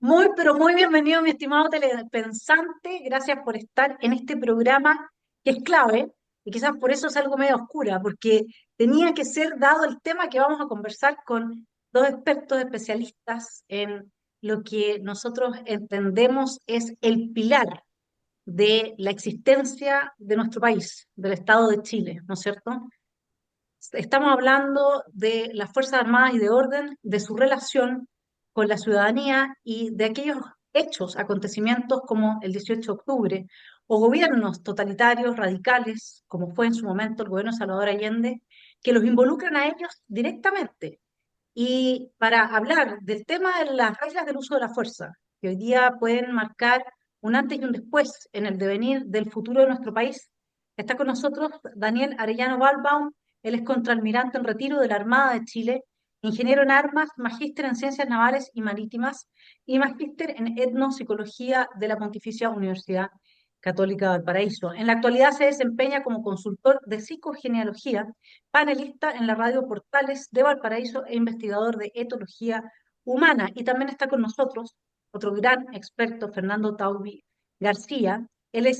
Muy, pero muy bienvenido, mi estimado telepensante. Gracias por estar en este programa que es clave y quizás por eso es algo medio oscura, porque tenía que ser dado el tema que vamos a conversar con dos expertos especialistas en lo que nosotros entendemos es el pilar de la existencia de nuestro país, del Estado de Chile, ¿no es cierto? Estamos hablando de las Fuerzas Armadas y de orden, de su relación con la ciudadanía y de aquellos hechos, acontecimientos como el 18 de octubre, o gobiernos totalitarios, radicales, como fue en su momento el gobierno de Salvador Allende, que los involucran a ellos directamente. Y para hablar del tema de las reglas del uso de la fuerza, que hoy día pueden marcar un antes y un después en el devenir del futuro de nuestro país, está con nosotros Daniel Arellano Balbaum. Él es contraalmirante en retiro de la Armada de Chile, ingeniero en armas, magíster en ciencias navales y marítimas y magíster en etnopsicología de la Pontificia Universidad Católica de Valparaíso. En la actualidad se desempeña como consultor de psicogenealogía, panelista en la radio Portales de Valparaíso e investigador de etología humana. Y también está con nosotros otro gran experto, Fernando Taubi García. Él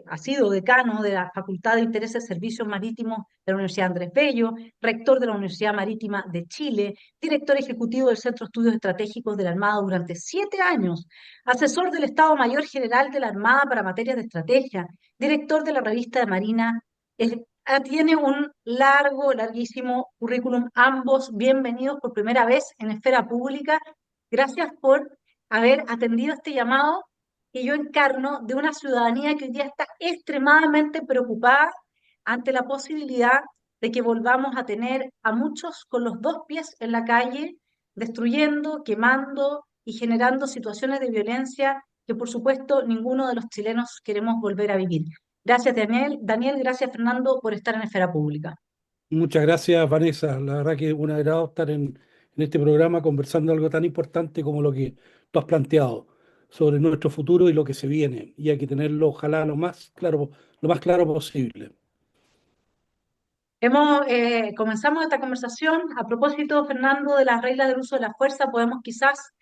ha sido decano de la Facultad de Intereses y Servicios Marítimos de la Universidad Andrés Bello, rector de la Universidad Marítima de Chile, director ejecutivo del Centro de Estudios Estratégicos de la Armada durante 7 años, asesor del Estado Mayor General de la Armada para materias de estrategia, director de la revista de Marina. Tiene un larguísimo currículum. Ambos bienvenidos por primera vez en esfera pública. Gracias por haber atendido este llamado que yo encarno de una ciudadanía que hoy día está extremadamente preocupada ante la posibilidad de que volvamos a tener a muchos con los dos pies en la calle, destruyendo, quemando y generando situaciones de violencia que por supuesto ninguno de los chilenos queremos volver a vivir. Gracias, Daniel. Daniel, gracias, Fernando, por estar en esfera pública. Muchas gracias, Vanessa. La verdad que es un agrado estar en este programa conversando algo tan importante como lo que tú has planteado sobre nuestro futuro y lo que se viene. Y hay que tenerlo, ojalá, lo más claro posible. Comenzamos esta conversación a propósito, Fernando, de las reglas del uso de la fuerza. Podemos quizás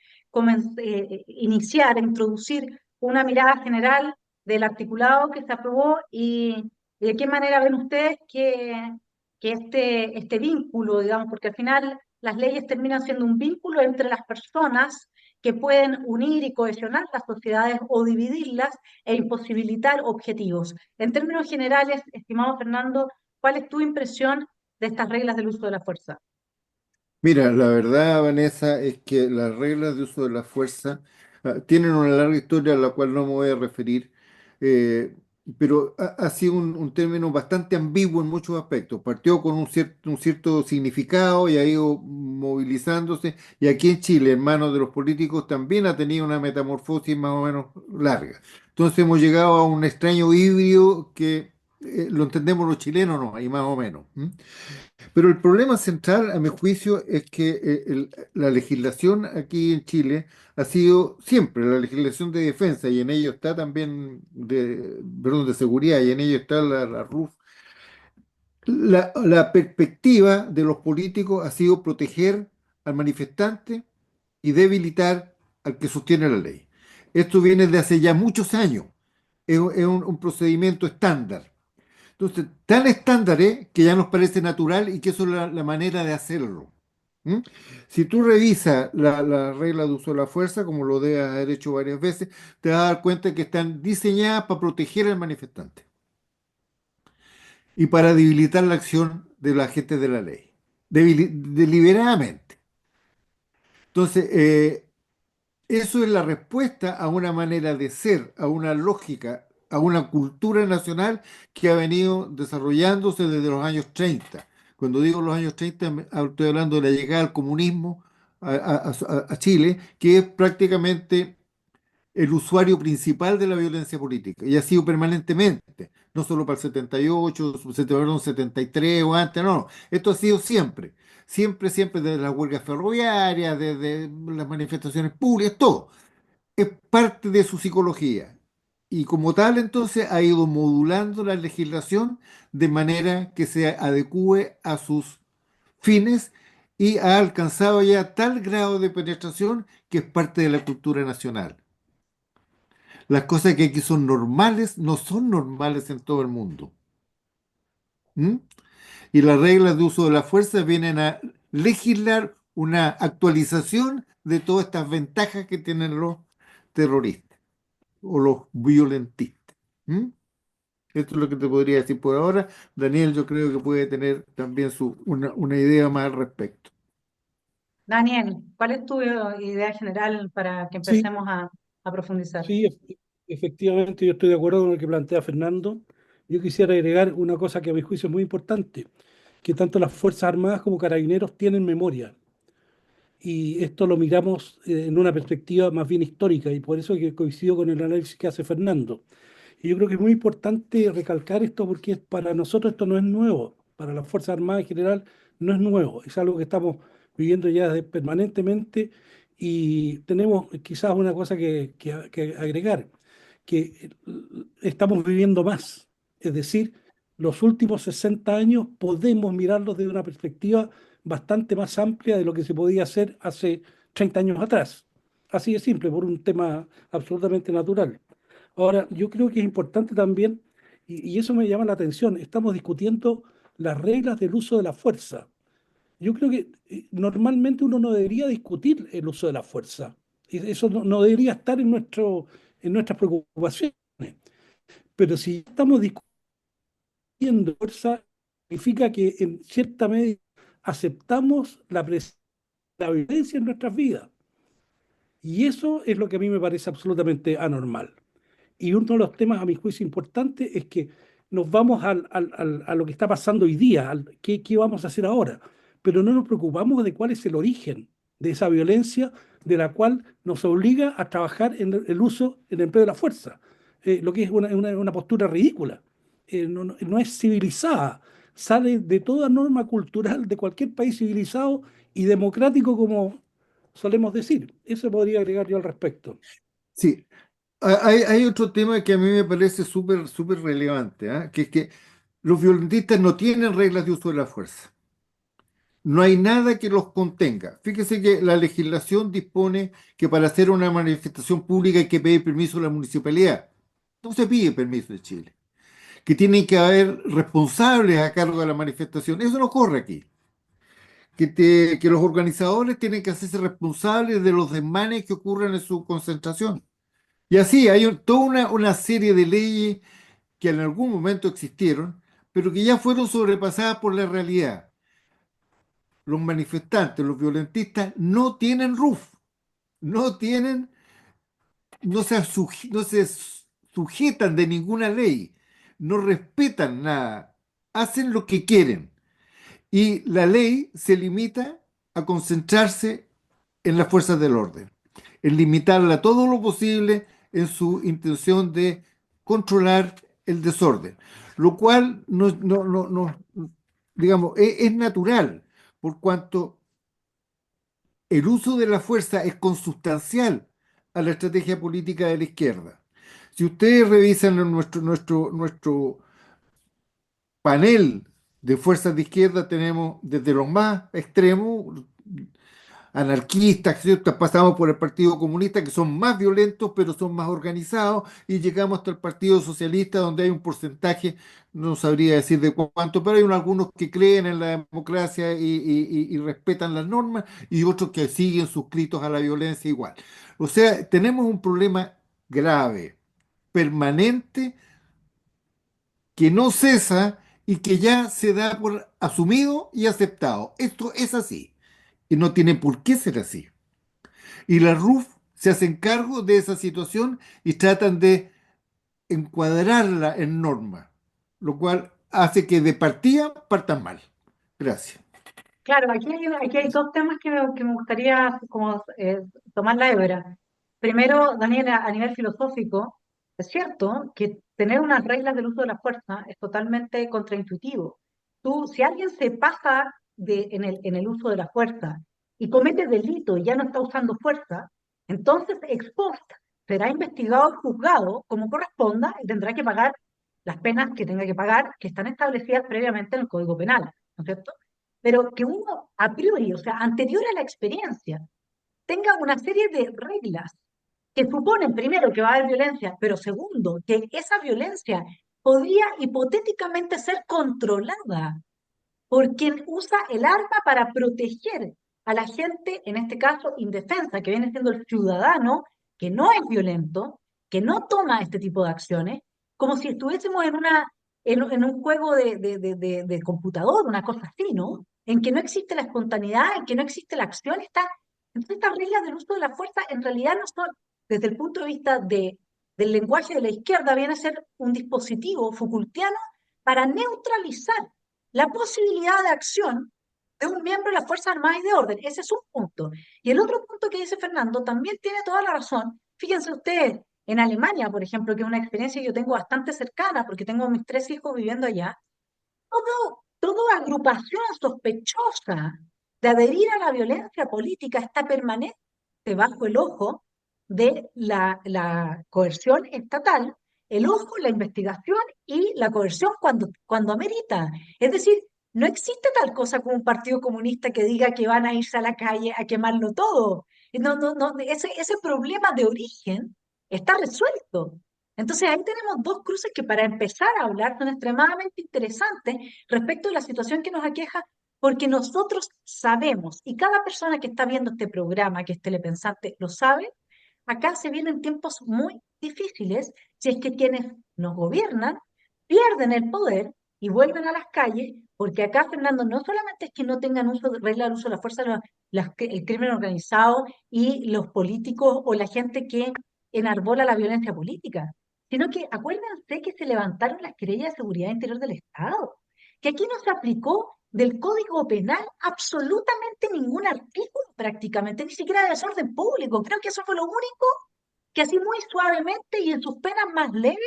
iniciar, introducir una mirada general del articulado que se aprobó y de qué manera ven ustedes que este vínculo, digamos, porque al final las leyes terminan siendo un vínculo entre las personas que pueden unir y cohesionar las sociedades o dividirlas e imposibilitar objetivos. En términos generales, estimado Fernando, ¿cuál es tu impresión de estas reglas del uso de la fuerza? Mira, la verdad, Vanessa, es que las reglas de uso de la fuerza tienen una larga historia a la cual no me voy a referir, eh, pero ha sido un término bastante ambiguo en muchos aspectos. Partió con un cierto significado y ha ido movilizándose, y aquí en Chile, en manos de los políticos, también ha tenido una metamorfosis más o menos larga. Entonces hemos llegado a un extraño híbrido que lo entendemos los chilenos, no, ahí más o menos. Pero el problema central, a mi juicio, es que la legislación aquí en Chile ha sido siempre la legislación de defensa, y en ello está también, perdón, de seguridad, y en ello está la RUF. La perspectiva de los políticos ha sido proteger al manifestante y debilitar al que sostiene la ley. Esto viene de hace ya muchos años. Es un procedimiento estándar. Entonces, tan estándar es que ya nos parece natural y que eso es la manera de hacerlo. ¿Mm? Si tú revisas la regla de uso de la fuerza, como lo debes haber hecho varias veces, te vas a dar cuenta que están diseñadas para proteger al manifestante y para debilitar la acción de los agentes de la ley, deliberadamente. Entonces, eso es la respuesta a una manera de ser, a una lógica, a una cultura nacional que ha venido desarrollándose desde los años 30. Cuando digo los años 30, estoy hablando de la llegada del comunismo a Chile, que es prácticamente el usuario principal de la violencia política, y ha sido permanentemente, no solo para el 78, perdón, 73 o antes, no, no, esto ha sido siempre, siempre, siempre, desde las huelgas ferroviarias, desde las manifestaciones públicas, todo, es parte de su psicología. Y como tal, entonces, ha ido modulando la legislación de manera que se adecue a sus fines y ha alcanzado ya tal grado de penetración que es parte de la cultura nacional. Las cosas que aquí son normales no son normales en todo el mundo. ¿Mm? Y las reglas de uso de la fuerza vienen a legislar una actualización de todas estas ventajas que tienen los terroristas o los violentistas. ¿Mm? Esto es lo que te podría decir por ahora. Daniel, yo creo que puede tener también una idea más al respecto. Daniel, ¿cuál es tu idea general para que Sí, empecemos a profundizar? sí, efectivamente yo estoy de acuerdo con lo que plantea Fernando. Yo quisiera agregar una cosa que a mi juicio es muy importante, que tanto las Fuerzas Armadas como Carabineros tienen memoria. Y esto lo miramos en una perspectiva más bien histórica y por eso que coincido con el análisis que hace Fernando. Y yo creo que es muy importante recalcar esto porque para nosotros esto no es nuevo, para las Fuerzas Armadas en general no es nuevo, es algo que estamos viviendo ya permanentemente y tenemos quizás una cosa que agregar, que estamos viviendo más, es decir, los últimos 60 años podemos mirarlos desde una perspectiva bastante más amplia de lo que se podía hacer hace 30 años atrás. Así de simple, por un tema absolutamente natural. Ahora, yo creo que es importante también, y eso me llama la atención, estamos discutiendo las reglas del uso de la fuerza. Yo creo que normalmente uno no debería discutir el uso de la fuerza. Eso no debería estar en nuestras preocupaciones. Pero si estamos discutiendo fuerza, significa que en cierta medida aceptamos la violencia en nuestras vidas. Y eso es lo que a mí me parece absolutamente anormal. Y uno de los temas, a mi juicio, importantes es que nos vamos a lo que está pasando hoy día, qué vamos a hacer ahora, pero no nos preocupamos de cuál es el origen de esa violencia de la cual nos obliga a trabajar en el uso, en el empleo de la fuerza, lo que es una postura ridícula. No es civilizada, sale de toda norma cultural de cualquier país civilizado y democrático, como solemos decir. Eso podría agregar yo al respecto. Sí, hay otro tema que a mí me parece súper, súper relevante, ¿ah? Que es que los violentistas no tienen reglas de uso de la fuerza. No hay nada que los contenga. Fíjese que la legislación dispone que para hacer una manifestación pública hay que pedir permiso a la municipalidad. No se pide permiso en Chile. Que tienen que haber responsables a cargo de la manifestación. Eso no ocurre aquí. Que los organizadores tienen que hacerse responsables de los desmanes que ocurren en su concentración. Y así hay toda una serie de leyes que en algún momento existieron, pero que ya fueron sobrepasadas por la realidad. Los manifestantes, los violentistas, no tienen RUF, no tienen, no se sujetan de ninguna ley, no respetan nada, hacen lo que quieren. Y la ley se limita a concentrarse en las fuerzas del orden, en limitarla todo lo posible en su intención de controlar el desorden, lo cual digamos, es natural, por cuanto el uso de la fuerza es consustancial a la estrategia política de la izquierda. Si ustedes revisan nuestro panel de fuerzas de izquierda, tenemos desde los más extremos, anarquistas, ¿cierto? Pasamos por el Partido Comunista, que son más violentos, pero son más organizados, y llegamos hasta el Partido Socialista, donde hay un porcentaje, no sabría decir de cuánto, pero hay algunos que creen en la democracia y respetan las normas, y otros que siguen suscritos a la violencia igual. O sea, tenemos un problema grave, permanente, que no cesa y que ya se da por asumido y aceptado. Esto es así, y no tiene por qué ser así. Y la RUF se hacen cargo de esa situación y tratan de encuadrarla en norma, lo cual hace que de partida partan mal. Gracias. Claro, aquí hay dos temas que me gustaría como, tomar la hebra. Primero, Daniel, a nivel filosófico, es cierto que tener unas reglas del uso de la fuerza es totalmente contraintuitivo. Tú, si alguien se pasa en el uso de la fuerza y comete delito y ya no está usando fuerza, entonces ex post será investigado y juzgado como corresponda y tendrá que pagar las penas que tenga que pagar, que están establecidas previamente en el Código Penal, ¿no es cierto? Pero que uno a priori, o sea, anterior a la experiencia, tenga una serie de reglas que suponen, primero, que va a haber violencia, pero segundo, que esa violencia podría hipotéticamente ser controlada por quien usa el arma para proteger a la gente, en este caso indefensa, que viene siendo el ciudadano, que no es violento, que no toma este tipo de acciones, como si estuviésemos en un juego de computador, una cosa así, ¿no? En que no existe la espontaneidad, en que no existe la acción. Entonces, estas reglas del uso de la fuerza en realidad no son, desde el punto de vista del lenguaje de la izquierda, viene a ser un dispositivo Foucaultiano para neutralizar la posibilidad de acción de un miembro de las Fuerzas Armadas y de Orden. Ese es un punto. Y el otro punto que dice Fernando también tiene toda la razón. Fíjense ustedes, en Alemania, por ejemplo, que es una experiencia que yo tengo bastante cercana, porque tengo a mis tres hijos viviendo allá, toda agrupación sospechosa de adherir a la violencia política está permanente bajo el ojo de la coerción estatal, el ojo, la investigación y la coerción cuando amerita. Es decir, no existe tal cosa como un partido comunista que diga que van a irse a la calle a quemarlo todo. No, ese problema de origen está resuelto. Entonces ahí tenemos dos cruces que para empezar a hablar son extremadamente interesantes respecto de la situación que nos aqueja, porque nosotros sabemos, y cada persona que está viendo este programa, que es telepensante, lo sabe, acá se vienen tiempos muy difíciles si es que quienes nos gobiernan pierden el poder y vuelven a las calles, porque acá, Fernando, no solamente es que no tengan uso de regla del uso de la fuerza el crimen organizado y los políticos o la gente que enarbola la violencia política, sino que acuérdense que se levantaron las querellas de seguridad interior del Estado, que aquí no se aplicó del Código Penal absolutamente ningún artículo prácticamente, ni siquiera de desorden público. Creo que eso fue lo único que así muy suavemente y en sus penas más leves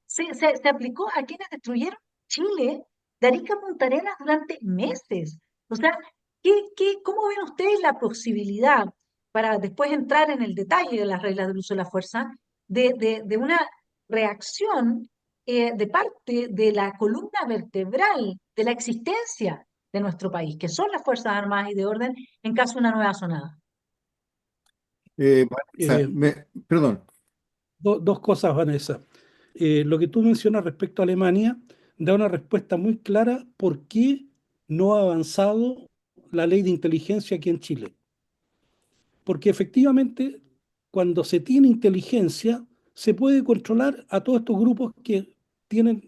se aplicó a quienes destruyeron Chile de Arica a Punta Arenas durante meses. O sea, cómo ven ustedes la posibilidad, para después entrar en el detalle de las reglas del uso de la fuerza, de una reacción de parte de la columna vertebral de la existencia de nuestro país, que son las Fuerzas Armadas y de Orden, en caso de una nueva sonada? Vanessa, Eh, perdón. Dos cosas, Vanessa. Lo que tú mencionas respecto a Alemania da una respuesta muy clara por qué no ha avanzado la ley de inteligencia aquí en Chile. Porque efectivamente, cuando se tiene inteligencia, se puede controlar a todos estos grupos que tienen,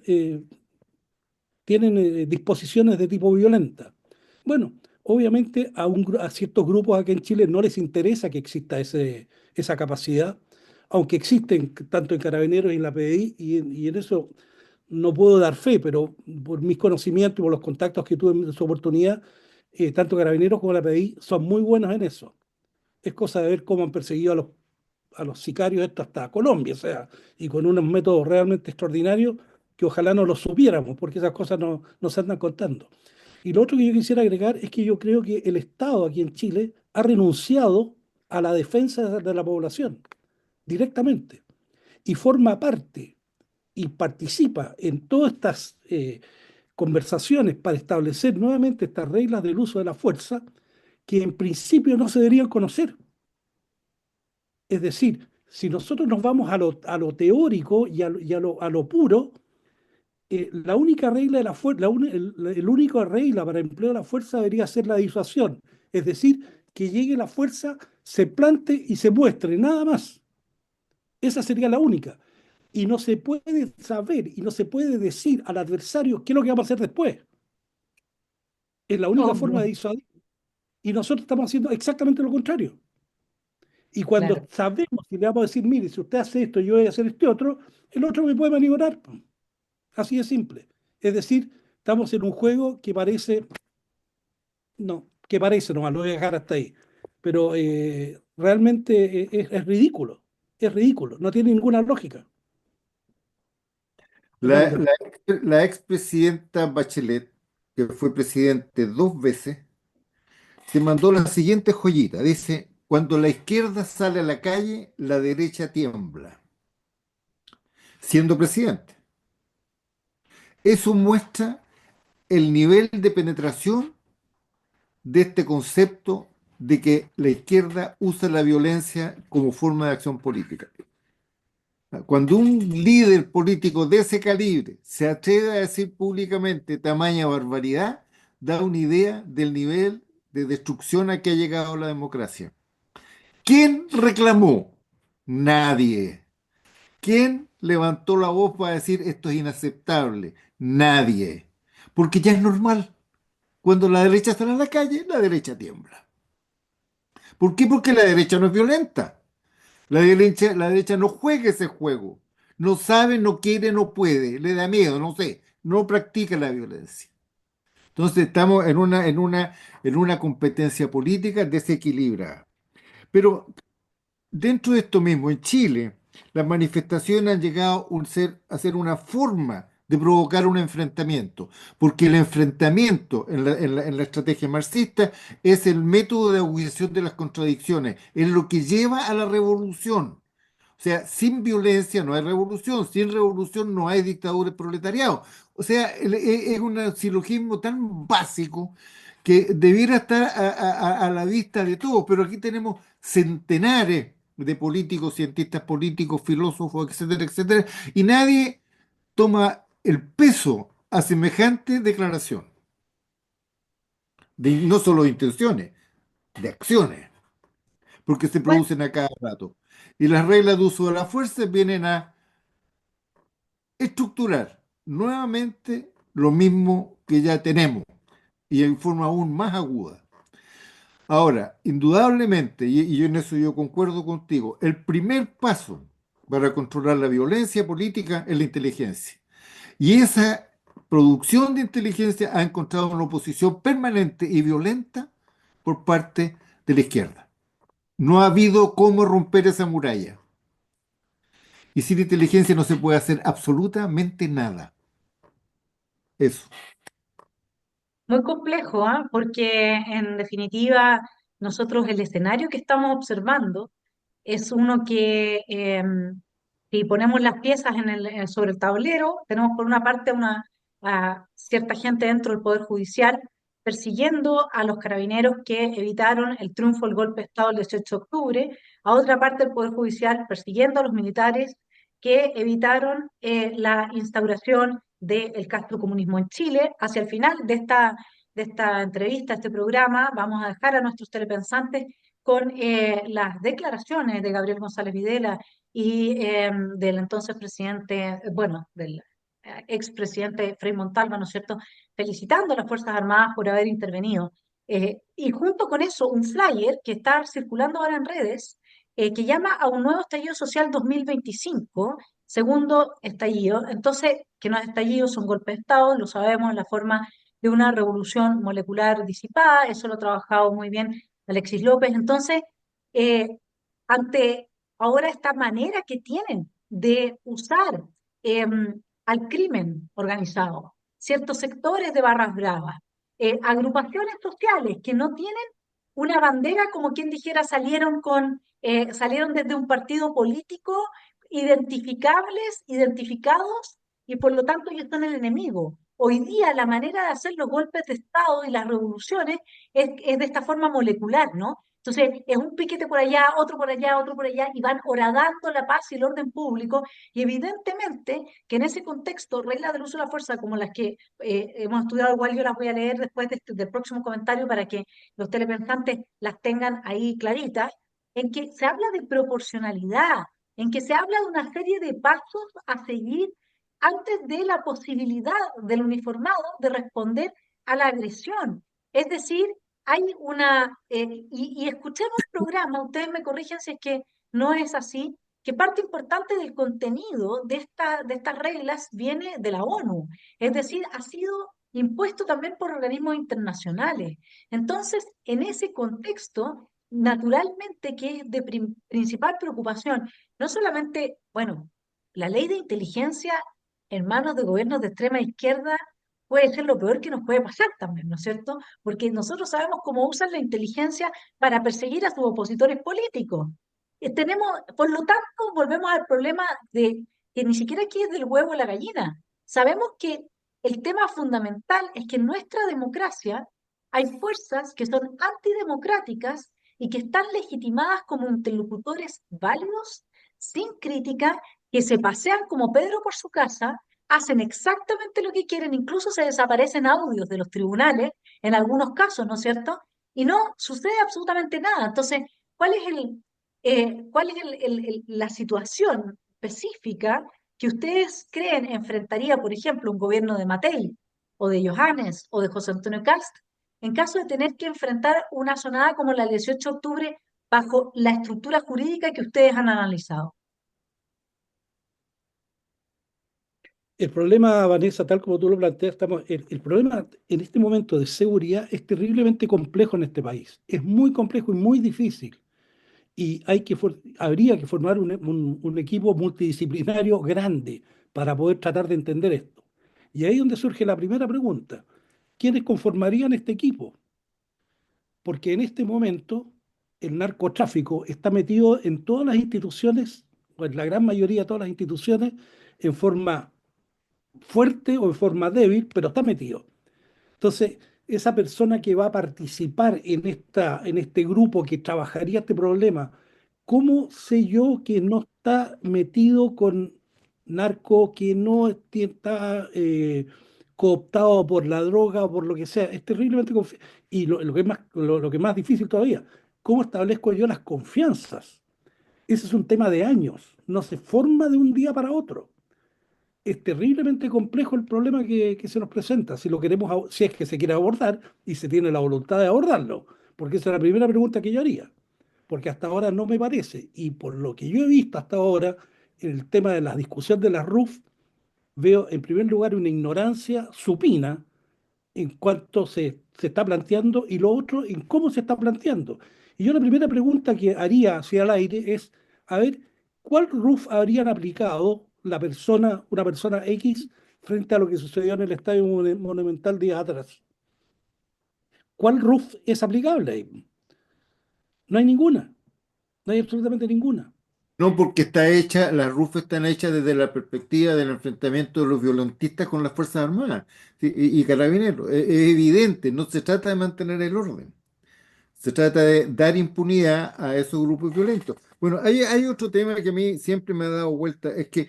disposiciones de tipo violenta. Bueno, obviamente a ciertos grupos aquí en Chile no les interesa que exista esa capacidad, aunque existen tanto en Carabineros y en la PDI, y en eso no puedo dar fe, pero por mis conocimientos y por los contactos que tuve en su oportunidad, tanto Carabineros como la PDI son muy buenos en eso. Es cosa de ver cómo han perseguido a los sicarios esto hasta Colombia, o sea, y con unos métodos realmente extraordinarios que ojalá no los supiéramos, porque esas cosas no se andan contando. Y lo otro que yo quisiera agregar es que yo creo que el Estado aquí en Chile ha renunciado a la defensa de la población directamente y forma parte y participa en todas estas conversaciones para establecer nuevamente estas reglas del uso de la fuerza que en principio no se deberían conocer. Es decir, si nosotros nos vamos a lo teórico a lo puro, la única regla de la fuerza, el único regla para el empleo de la fuerza debería ser la disuasión. Es decir, que llegue la fuerza, se plante y se muestre, nada más. Esa sería la única. Y no se puede saber y no se puede decir al adversario qué es lo que vamos a hacer después. Es la única forma Obvio. de disuadir. Y nosotros estamos haciendo exactamente lo contrario. Y cuando claro. sabemos y le vamos a decir, mire, si usted hace esto, yo voy a hacer este otro, el otro me puede maniobrar, po. Así de simple. Es decir, estamos en un juego que parece, no, que parece nomás, lo voy a dejar hasta ahí. Pero realmente es ridículo, no tiene ninguna lógica. La, Fernando. la, la expresidenta Bachelet, que fue presidente 2 veces, se mandó la siguiente joyita. Dice, cuando la izquierda sale a la calle, la derecha tiembla, siendo presidente. Eso muestra el nivel de penetración de este concepto de que la izquierda usa la violencia como forma de acción política. Cuando un líder político de ese calibre se atreve a decir públicamente tamaña barbaridad, da una idea del nivel de destrucción a que ha llegado la democracia. ¿Quién reclamó? Nadie. ¿Quién levantó la voz para decir esto es inaceptable? Nadie. Porque ya es normal. Cuando la derecha sale a la calle, la derecha tiembla. ¿Por qué? Porque la derecha no es violenta. La derecha no juega ese juego. No sabe, no quiere, no puede. Le da miedo, no sé. No practica la violencia. Entonces estamos en una competencia política desequilibrada. Pero dentro de esto mismo, en Chile, las manifestaciones han llegado a ser una forma de provocar un enfrentamiento, porque el enfrentamiento en la estrategia marxista es el método de agudización de las contradicciones, es lo que lleva a la revolución. O sea, sin violencia no hay revolución, sin revolución no hay dictadura del proletariado. O sea, es un silogismo tan básico que debiera estar a la vista de todos, pero aquí tenemos centenares de políticos, cientistas políticos, filósofos, etcétera, etcétera, y nadie toma el peso a semejante declaración, no solo de intenciones, de acciones, porque se Bueno, producen a cada rato. Y las reglas de uso de la fuerza vienen a estructurar nuevamente lo mismo que ya tenemos y en forma aún más aguda. Ahora, indudablemente, y en eso yo concuerdo contigo, el primer paso para controlar la violencia política es la inteligencia. Y esa producción de inteligencia ha encontrado una oposición permanente y violenta por parte de la izquierda. No ha habido cómo romper esa muralla. Y sin inteligencia no se puede hacer absolutamente nada. Eso. muy complejo, ¿ah? Porque en definitiva nosotros el escenario que estamos observando es uno que si ponemos las piezas sobre el tablero, tenemos por una parte a cierta gente dentro del Poder Judicial persiguiendo a los carabineros que evitaron el triunfo del golpe de Estado el 18 de octubre, a otra parte del Poder Judicial persiguiendo a los militares que evitaron la instauración del castrocomunismo en Chile. Hacia el final de esta entrevista, este programa, vamos a dejar a nuestros telepensantes con las declaraciones de Gabriel González Videla y del entonces presidente, bueno, del expresidente Frei Montalva, ¿no es cierto?, felicitando a las Fuerzas Armadas por haber intervenido. Y junto con eso, un flyer que está circulando ahora en redes, que llama a un nuevo estallido social 2025, segundo estallido. Entonces, que no es estallido, son golpes de Estado, lo sabemos, en la forma de una revolución molecular disipada, eso lo ha trabajado muy bien Alexis López. Entonces, eh, ante ahora esta manera que tienen de usar al crimen organizado, ciertos sectores de barras bravas, agrupaciones sociales que no tienen una bandera, como quien dijera, salieron desde un partido político identificables, identificados, y por lo tanto ellos son el enemigo. Hoy día la manera de hacer los golpes de Estado y las revoluciones es de esta forma molecular, ¿no? Entonces, es un piquete por allá, otro por allá, y van horadando la paz y el orden público, y evidentemente que en ese contexto, reglas del uso de la fuerza como las que hemos estudiado, igual yo las voy a leer después del próximo comentario para que los telepensantes las tengan ahí claritas, en que se habla de proporcionalidad, en que se habla de una serie de pasos a seguir antes de la posibilidad del uniformado de responder a la agresión. Es decir, hay y escuché en un programa, ustedes me corrigen si es que no es así, que parte importante del contenido de estas reglas viene de la ONU, es decir, ha sido impuesto también por organismos internacionales. Entonces, en ese contexto, naturalmente que es de principal preocupación, no solamente, bueno, la ley de inteligencia en manos de gobiernos de extrema izquierda puede ser lo peor que nos puede pasar también, ¿no es cierto? Porque nosotros sabemos cómo usan la inteligencia para perseguir a sus opositores políticos. Por lo tanto, volvemos al problema de que ni siquiera aquí es del huevo o la gallina. Sabemos que el tema fundamental es que en nuestra democracia hay fuerzas que son antidemocráticas y que están legitimadas como interlocutores válidos, sin crítica, que se pasean como Pedro por su casa, hacen exactamente lo que quieren, incluso se desaparecen audios de los tribunales, en algunos casos, ¿no es cierto? Y no sucede absolutamente nada. Entonces, ¿cuál es cuál es la situación específica que ustedes creen enfrentaría, por ejemplo, un gobierno de Matei, o de Johannes, o de José Antonio Cast, en caso de tener que enfrentar una sonada como la del 18 de octubre bajo la estructura jurídica que ustedes han analizado? El problema, Vanessa, tal como tú lo planteas, el problema en este momento de seguridad es terriblemente complejo en este país. Es muy complejo y muy difícil. Y habría que formar un equipo multidisciplinario grande para poder tratar de entender esto. Y ahí es donde surge la primera pregunta. ¿Quiénes conformarían este equipo? Porque en este momento el narcotráfico está metido en todas las instituciones, o en la gran mayoría de todas las instituciones, en forma fuerte o en forma débil, pero está metido. Entonces, esa persona que va a participar en este grupo que trabajaría este problema, ¿cómo sé yo que no está metido con narco, que no está cooptado por la droga o por lo que sea? Es terriblemente y lo que es más difícil todavía, ¿cómo establezco yo las confianzas? Ese es un tema de años, no se forma de un día para otro. Es terriblemente complejo el problema que se nos presenta, si lo queremos, si es que se quiere abordar y se tiene la voluntad de abordarlo, porque esa es la primera pregunta que yo haría, porque hasta ahora no me parece, y por lo que yo he visto hasta ahora, en el tema de la discusión de la RUF, veo en primer lugar una ignorancia supina en cuanto se está planteando y lo otro en cómo se está planteando. Y yo la primera pregunta que haría hacia el aire es, a ver, ¿cuál RUF habrían aplicado una persona X frente a lo que sucedió en el Estadio Monumental días atrás? ¿Cuál RUF es aplicable ahí? No hay ninguna, no hay absolutamente ninguna. No, porque está hecha, las RUF están hechas desde la perspectiva del enfrentamiento de los violentistas con las Fuerzas Armadas, sí, y Carabineros. Es evidente, no se trata de mantener el orden. Se trata de dar impunidad a esos grupos violentos. Bueno, hay otro tema que a mí siempre me ha dado vuelta, es que,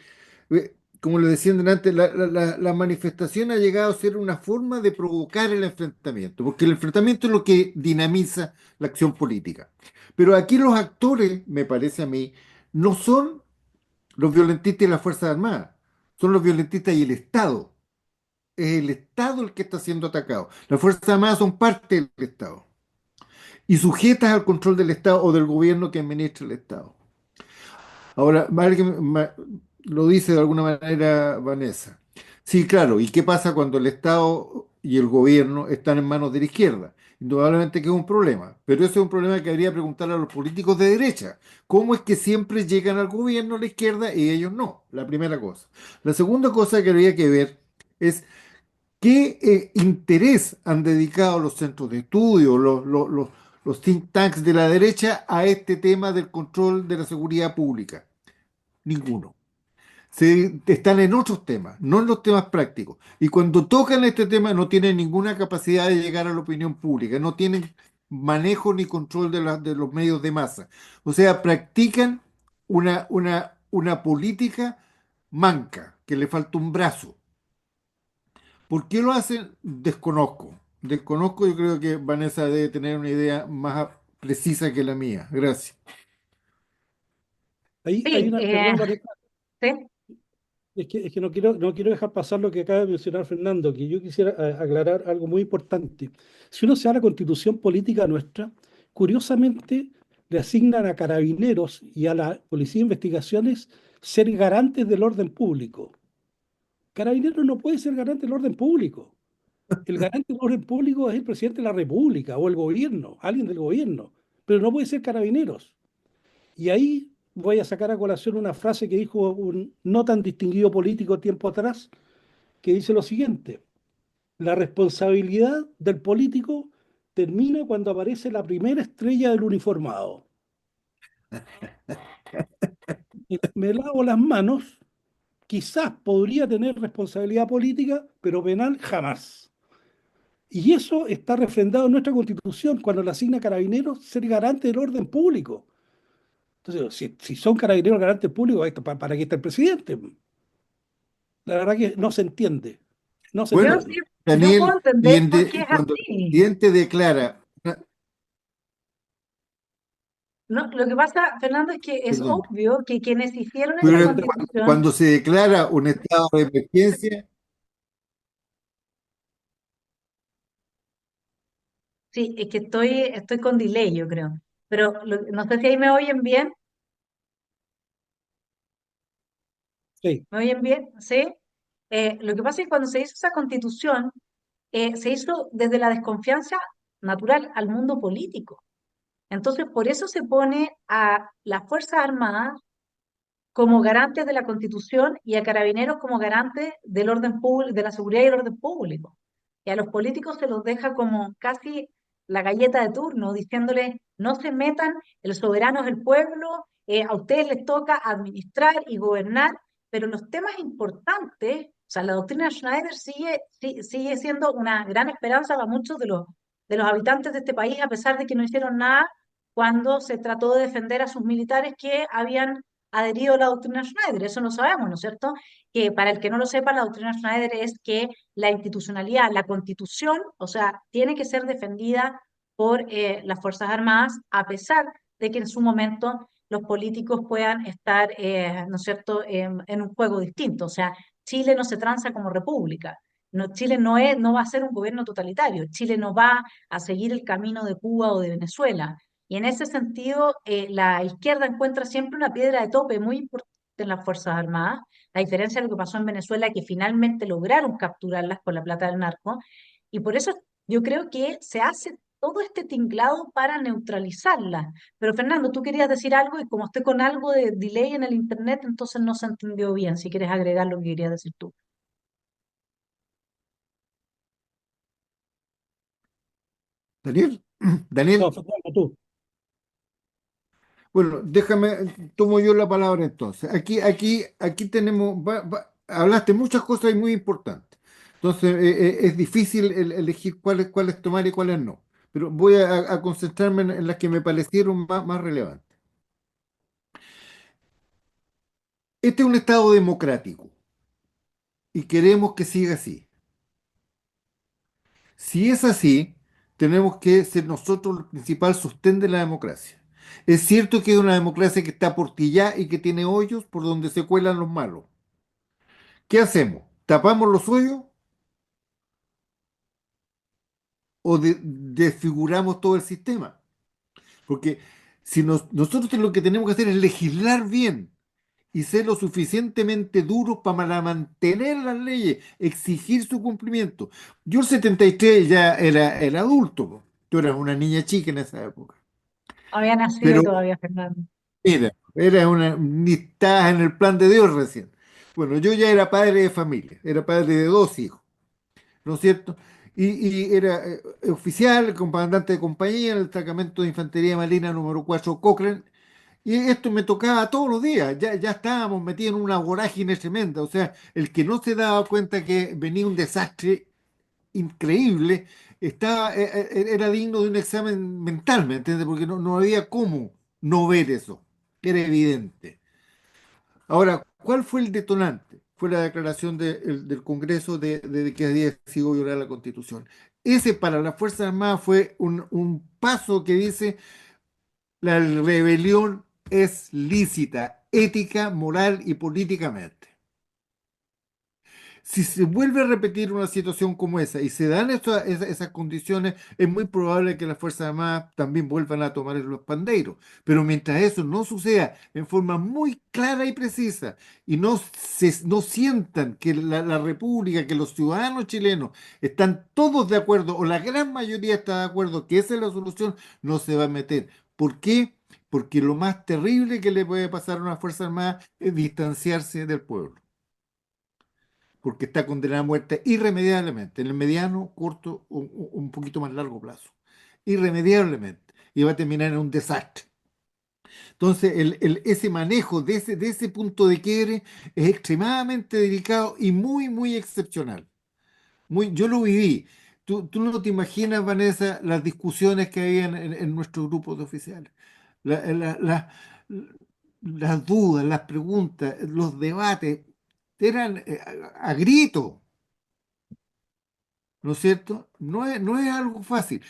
como le decía antes, la manifestación ha llegado a ser una forma de provocar el enfrentamiento, porque el enfrentamiento es lo que dinamiza la acción política. Pero aquí los actores, me parece a mí, no son los violentistas y las Fuerzas Armadas, son los violentistas y el Estado. Es el Estado el que está siendo atacado. Las Fuerzas Armadas son parte del Estado y sujetas al control del Estado o del gobierno que administra el Estado. Ahora, lo dice de alguna manera Vanessa. Sí, claro, ¿y qué pasa cuando el Estado y el gobierno están en manos de la izquierda? Indudablemente que es un problema, pero ese es un problema que habría que preguntarle a los políticos de derecha. ¿Cómo es que siempre llegan al gobierno a la izquierda y ellos no? La primera cosa. La segunda cosa que habría que ver es ¿qué interés han dedicado los centros de estudio, los think tanks de la derecha a este tema del control de la seguridad pública? Ninguno. Están en otros temas, no en los temas prácticos. Y cuando tocan este tema no tienen ninguna capacidad de llegar a la opinión pública, no tienen manejo ni control de los medios de masa. O sea, practican una política manca, que le falta un brazo. ¿Por qué lo hacen? Desconozco. Desconozco, yo creo que Vanessa debe tener una idea más precisa que la mía. Gracias. Ahí hay Sí, una, perdón, Vanessa, sí. Es que no quiero dejar pasar lo que acaba de mencionar Fernando, que yo quisiera aclarar algo muy importante. Si uno se va a la constitución política nuestra, curiosamente le asignan a carabineros y a la policía de investigaciones ser garantes del orden público. Carabineros no puede ser garante del orden público. El garante del orden público es el presidente de la República o el gobierno, alguien del gobierno, pero no puede ser carabineros. Y ahí voy a sacar a colación una frase que dijo un no tan distinguido político tiempo atrás, que dice lo siguiente: la responsabilidad del político termina cuando aparece la primera estrella del uniformado. Me lavo las manos, quizás podría tener responsabilidad política, pero penal jamás. Y eso está refrendado en nuestra Constitución cuando le asigna a carabineros ser garante del orden público. Entonces, si son carabineros garantes públicos, ¿para qué está el presidente? La verdad que no se entiende. No se Yo Bueno, sí, entiende. yo puedo Daniel, entender por qué es cuando el así. presidente declara, No, lo que pasa, Fernando, es que es perdón, obvio que quienes hicieron esa pero constitución, cuando se declara un estado de emergencia, sí, es que estoy con delay, yo creo. Pero no sé si ahí me oyen bien. Sí, ¿Me oyen bien? ¿Sí? Lo que pasa es que cuando se hizo esa constitución, se hizo desde la desconfianza natural al mundo político. Entonces, por eso se pone a las Fuerzas Armadas como garantes de la Constitución y a Carabineros como garantes del orden público, de la seguridad y el orden público. Y a los políticos se los deja como casi la galleta de turno, diciéndoles, no se metan, el soberano es el pueblo, a ustedes les toca administrar y gobernar, pero los temas importantes, o sea, la doctrina Schneider sigue siendo una gran esperanza para muchos de los habitantes de este país, a pesar de que no hicieron nada cuando se trató de defender a sus militares que habían adherido a la doctrina Schneider. Eso no sabemos, ¿no es cierto? Que para el que no lo sepa, la doctrina Schneider es que la institucionalidad, la constitución, o sea, tiene que ser defendida por las Fuerzas Armadas, a pesar de que en su momento los políticos puedan estar, ¿no es cierto?, en un juego distinto. O sea, Chile no se transa como república. No, Chile no va a ser un gobierno totalitario. Chile no va a seguir el camino de Cuba o de Venezuela. Y en ese sentido, la izquierda encuentra siempre una piedra de tope muy importante en las Fuerzas Armadas, a diferencia de lo que pasó en Venezuela, que finalmente lograron capturarlas con la plata del narco. Y por eso yo creo que se hace todo este tinglado para neutralizarlas. Pero Fernando, tú querías decir algo y como estoy con algo de delay en el internet, entonces no se entendió bien. Si quieres agregar lo que querías decir tú. Daniel, no, Daniel, Fernando, tú. bueno, tomo yo la palabra entonces. Aquí tenemos, hablaste muchas cosas y muy importantes. Entonces, es difícil elegir cuáles tomar y cuáles no. Pero voy a concentrarme en las que me parecieron más relevantes. Este es un Estado democrático y queremos que siga así. Si es así, tenemos que ser nosotros el principal sostén de la democracia. Es cierto que es una democracia que está portillada y que tiene hoyos por donde se cuelan los malos. ¿Qué hacemos? ¿Tapamos los hoyos o desfiguramos todo el sistema? Porque si nosotros lo que tenemos que hacer es legislar bien y ser lo suficientemente duros para mantener las leyes, exigir su cumplimiento. Yo el 73 ya era adulto, po. Tú eras una niña chica en esa época. Había nacido Pero todavía, Fernando. mira, ni estabas en el plan de Dios recién. Bueno, yo ya era padre de familia, era padre de dos hijos, ¿no es cierto? Y era oficial, comandante de compañía en el destacamento de Infantería Marina número 4 Cochrane. Y esto me tocaba todos los días, ya estábamos metidos en una vorágine tremenda. O sea, el que no se daba cuenta que venía un desastre increíble, era digno de un examen mental, ¿me entiendes? Porque no había cómo no ver eso. Era evidente. Ahora, ¿cuál fue el detonante? Fue la declaración del Congreso de que había sido violada la Constitución. Ese para las Fuerzas Armadas fue un paso que dice la rebelión es lícita, ética, moral y políticamente. Si se vuelve a repetir una situación como esa y se dan esas condiciones, es muy probable que las Fuerzas Armadas también vuelvan a tomar los pandeiros. Pero mientras eso no suceda en forma muy clara y precisa y no sientan que la República, que los ciudadanos chilenos están todos de acuerdo o la gran mayoría está de acuerdo que esa es la solución, no se va a meter. ¿Por qué? Porque lo más terrible que le puede pasar a una Fuerza Armada es distanciarse del pueblo, porque está condenada a muerte irremediablemente, en el mediano, corto o un poquito más largo plazo. Irremediablemente. Y va a terminar en un desastre. Entonces, ese manejo de ese punto de quiebre es extremadamente delicado y muy, muy excepcional. Yo lo viví. Tú no te imaginas, Vanessa, las discusiones que había en nuestro grupo de oficiales. La- la- la- las dudas, las preguntas, los debates eran a grito. ¿No es cierto? No es algo fácil.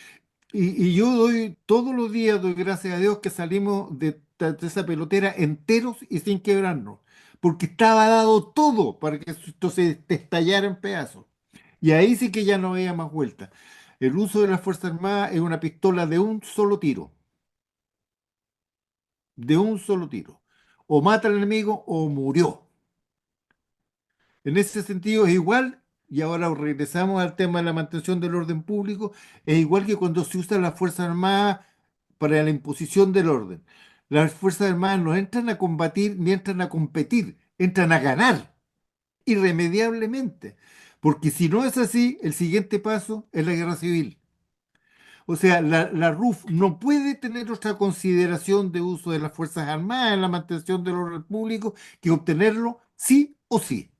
Y yo todos los días doy gracias a Dios que salimos de esa pelotera enteros y sin quebrarnos, porque estaba dado todo para que esto se estallara en pedazos. Y ahí sí que ya no había más vuelta. El uso de las Fuerzas Armadas es una pistola de un solo tiro. O mata al enemigo o murió. En ese sentido es igual, y ahora regresamos al tema de la mantención del orden público, es igual que cuando se usan las Fuerzas Armadas para la imposición del orden. Las Fuerzas Armadas no entran a combatir ni entran a competir, entran a ganar irremediablemente. Porque si no es así, el siguiente paso es la guerra civil. O sea, la RUF no puede tener otra consideración de uso de las Fuerzas Armadas en la mantención del orden público que obtenerlo sí o sí.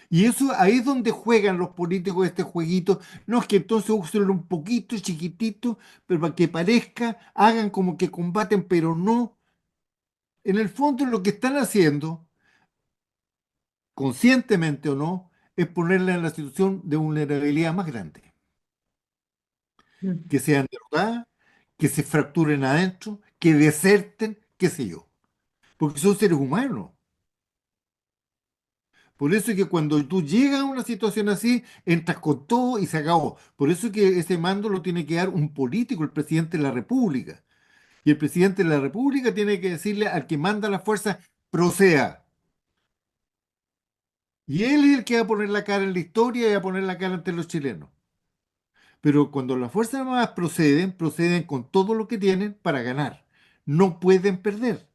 Y eso ahí es donde juegan los políticos este jueguito. No es que entonces usen un poquito chiquitito, pero para que parezca, hagan como que combaten, pero no. En el fondo lo que están haciendo, conscientemente o no, es ponerla en la situación de vulnerabilidad más grande. Mm. Que sean derrotadas, que se fracturen adentro, que deserten, qué sé yo. Porque son seres humanos. Por eso es que cuando tú llegas a una situación así, entras con todo y se acabó. Por eso es que ese mando lo tiene que dar un político, el presidente de la República. Y el presidente de la República tiene que decirle al que manda la fuerza, proceda. Y él es el que va a poner la cara en la historia y va a poner la cara ante los chilenos. Pero cuando las Fuerzas Armadas proceden con todo lo que tienen para ganar. No pueden perder.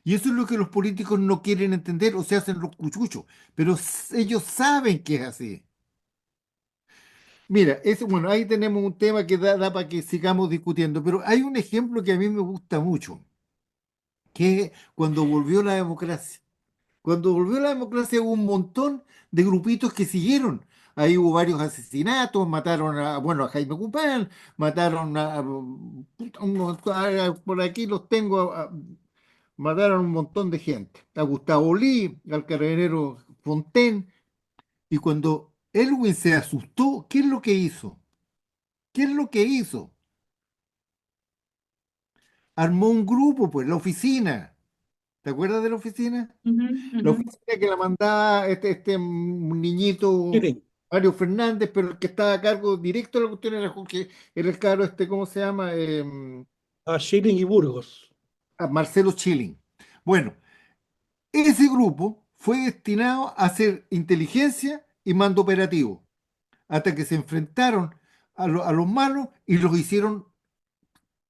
Y eso es lo que los políticos no quieren entender o se hacen los cuchuchos. Pero ellos saben que es así. Mira, bueno, ahí tenemos un tema que da para que sigamos discutiendo, pero hay un ejemplo que a mí me gusta mucho, que es cuando volvió la democracia. Cuando volvió la democracia hubo un montón de grupitos que siguieron. Ahí hubo varios asesinatos, mataron bueno, a Jaime Guzmán, mataron por aquí los tengo, mataron un montón de gente. A Gustavo Lee, al carabinero Fontaine. Y cuando Elwin se asustó, ¿qué es lo que hizo? ¿Qué es lo que hizo? Armó un grupo, pues, la oficina. ¿Te acuerdas de la oficina? Ujú, La ujú. oficina que la mandaba este niñito Miren, Mario Fernández, pero el que estaba a cargo directo de la cuestión era, era el caro ¿cómo se llama? a Schilling y Burgos. A Marcelo Chilling. Bueno, ese grupo fue destinado a hacer inteligencia y mando operativo, hasta que se enfrentaron a los malos y los hicieron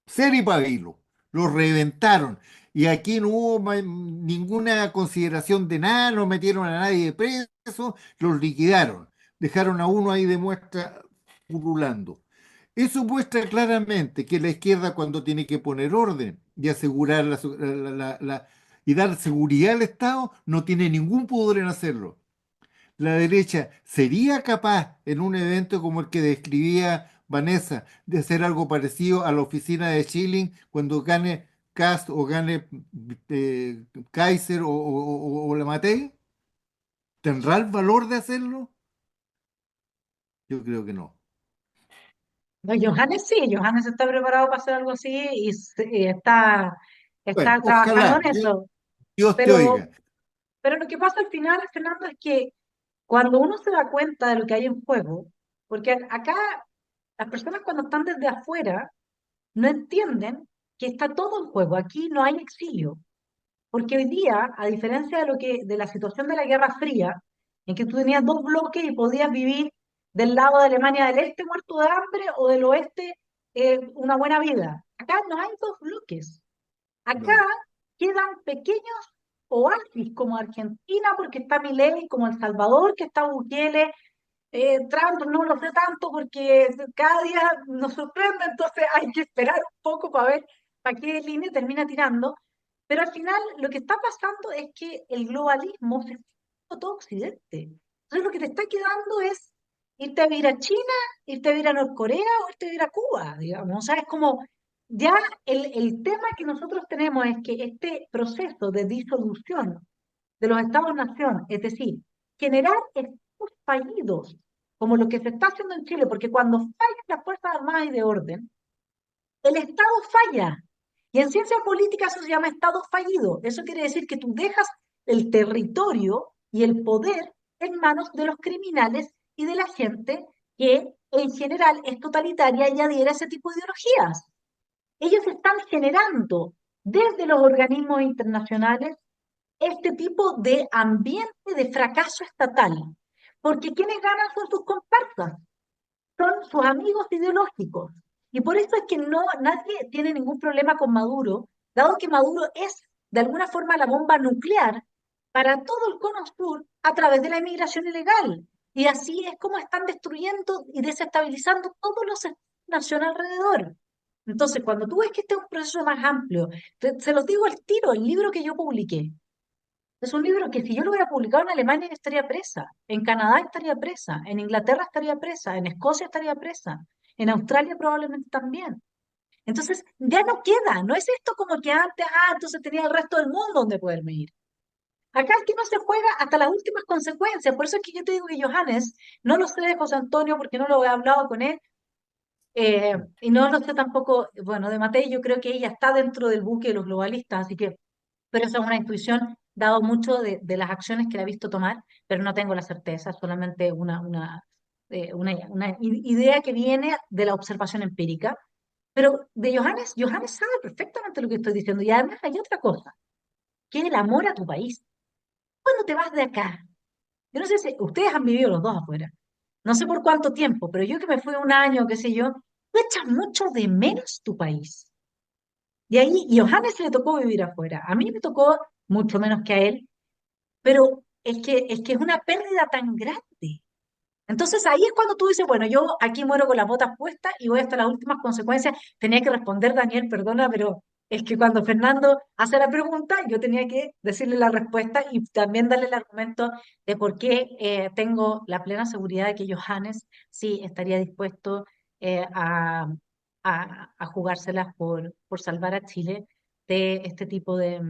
ser y pabilo. Los reventaron. Y aquí no hubo ninguna consideración de nada, no metieron a nadie de preso, los liquidaron. Dejaron a uno ahí de muestra pululando. Eso muestra claramente que la izquierda cuando tiene que poner orden y asegurar y dar seguridad al Estado, no tiene ningún poder en hacerlo. La derecha sería capaz en un evento como el que describía Vanessa de hacer algo parecido a la oficina de Schilling cuando gane Kast o gane Kaiser o la Matei. ¿Tendrá el valor de hacerlo? Yo creo que no. No, Johannes sí, Johannes está preparado para hacer algo así y está Bueno, trabajando ojalá, en eso. Dios te Pero, oiga. Pero lo que pasa al final, Fernando, es que cuando uno se da cuenta de lo que hay en juego, porque acá las personas cuando están desde afuera no entienden que está todo en juego, aquí no hay exilio, porque hoy día, a diferencia de lo que de la situación de la Guerra Fría, en que tú tenías dos bloques y podías vivir del lado de Alemania del Este muerto de hambre o del oeste una buena vida. Acá no hay dos bloques. Acá No, quedan pequeños oasis como Argentina, porque está Milei, como El Salvador, que está Bukele, Trump no lo sé tanto porque cada día nos sorprende, entonces hay que esperar un poco para ver para qué línea termina tirando. Pero al final lo que está pasando es que el globalismo se está a todo Occidente. Entonces lo que te está quedando es irte a vivir a China, irte a vivir a Norcorea o irte a vivir a Cuba, digamos. O sea, es como ya el tema que nosotros tenemos es que este proceso de disolución de los estados-nación, es decir, generar estados fallidos, como lo que se está haciendo en Chile, porque cuando fallan las Fuerzas Armadas y de orden, el Estado falla. Y en ciencia política eso se llama Estado fallido. Eso quiere decir que tú dejas el territorio y el poder en manos de los criminales y de la gente que en general es totalitaria y adhiere a ese tipo de ideologías. Ellos están generando desde los organismos internacionales este tipo de ambiente de fracaso estatal, porque quienes ganan son sus comparsas, son sus amigos ideológicos. Y por eso es que no, nadie tiene ningún problema con Maduro, dado que Maduro es de alguna forma la bomba nuclear para todo el cono sur a través de la inmigración ilegal. Y así es como están destruyendo y desestabilizando todos los naciones alrededor. Entonces, cuando tú ves que este es un proceso más amplio, se los digo al tiro, el libro que yo publiqué, es un libro que si yo lo hubiera publicado en Alemania yo estaría presa, en Canadá estaría presa, en Inglaterra estaría presa, en Escocia estaría presa, en Australia probablemente también. Entonces ya no queda, no es esto como que antes, entonces tenía el resto del mundo donde poderme ir. Acá el no se juega hasta las últimas consecuencias, por eso es que yo te digo que Johannes, no lo sé de José Antonio porque no lo he hablado con él, y no lo sé tampoco, bueno, de Matei, yo creo que ella está dentro del buque de los globalistas, así que pero esa es una intuición, dado mucho de las acciones que la he visto tomar, pero no tengo la certeza, solamente una idea que viene de la observación empírica. Pero de Johannes, Johannes sabe perfectamente lo que estoy diciendo. Y además hay otra cosa, que es el amor a tu país. Cuando te vas de acá, yo no sé si ustedes han vivido los dos afuera, no sé por cuánto tiempo, pero yo que me fui un año, qué sé yo, tú echas mucho de menos tu país. Y ahí, y a Johannes le tocó vivir afuera. A mí me tocó mucho menos que a él, pero es que es una pérdida tan grande. Entonces ahí es cuando tú dices, bueno, yo aquí muero con las botas puestas y voy hasta las últimas consecuencias. Tenía que responder, Daniel, perdona, pero es que cuando Fernando hace la pregunta, yo tenía que decirle la respuesta y también darle el argumento de por qué tengo la plena seguridad de que Johannes sí estaría dispuesto a jugárselas por salvar a Chile de este tipo de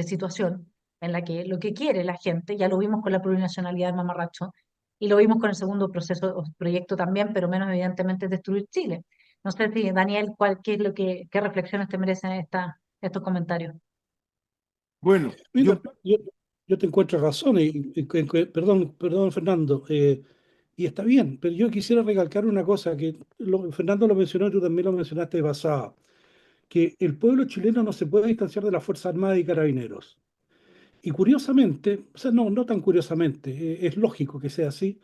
situación en la que lo que quiere la gente, ya lo vimos con la plurinacionalidad de Mamarracho, y lo vimos con el segundo proceso o proyecto también, pero menos evidentemente es destruir Chile. No sé si, Daniel, qué es lo qué reflexiones te merecen estos comentarios. bueno, Mira, yo te encuentro razón, perdón, Fernando, y está bien, pero yo quisiera recalcar una cosa que Fernando lo mencionó y tú también lo mencionaste de pasada, que el pueblo chileno no se puede distanciar de las Fuerzas Armadas y Carabineros. Y curiosamente, o sea, no tan curiosamente, es lógico que sea así,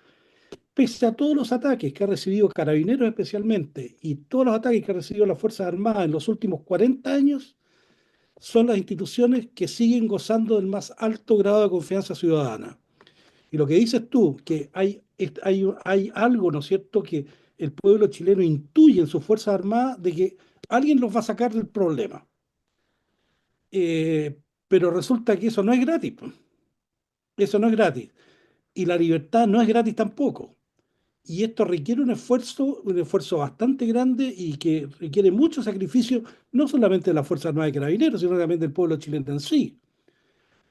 pese a todos los ataques que ha recibido Carabineros especialmente y todos los ataques que ha recibido las Fuerzas Armadas en los últimos 40 años, son las instituciones que siguen gozando del más alto grado de confianza ciudadana. Y lo que dices tú, que hay algo, ¿no es cierto?, que el pueblo chileno intuye en sus Fuerzas Armadas de que alguien los va a sacar del problema. Pero resulta que eso no es gratis, pues. Eso no es gratis. Y la libertad no es gratis tampoco. Y esto requiere un esfuerzo bastante grande y que requiere mucho sacrificio, no solamente de las Fuerzas Armadas y Carabineros, sino también del pueblo chileno en sí.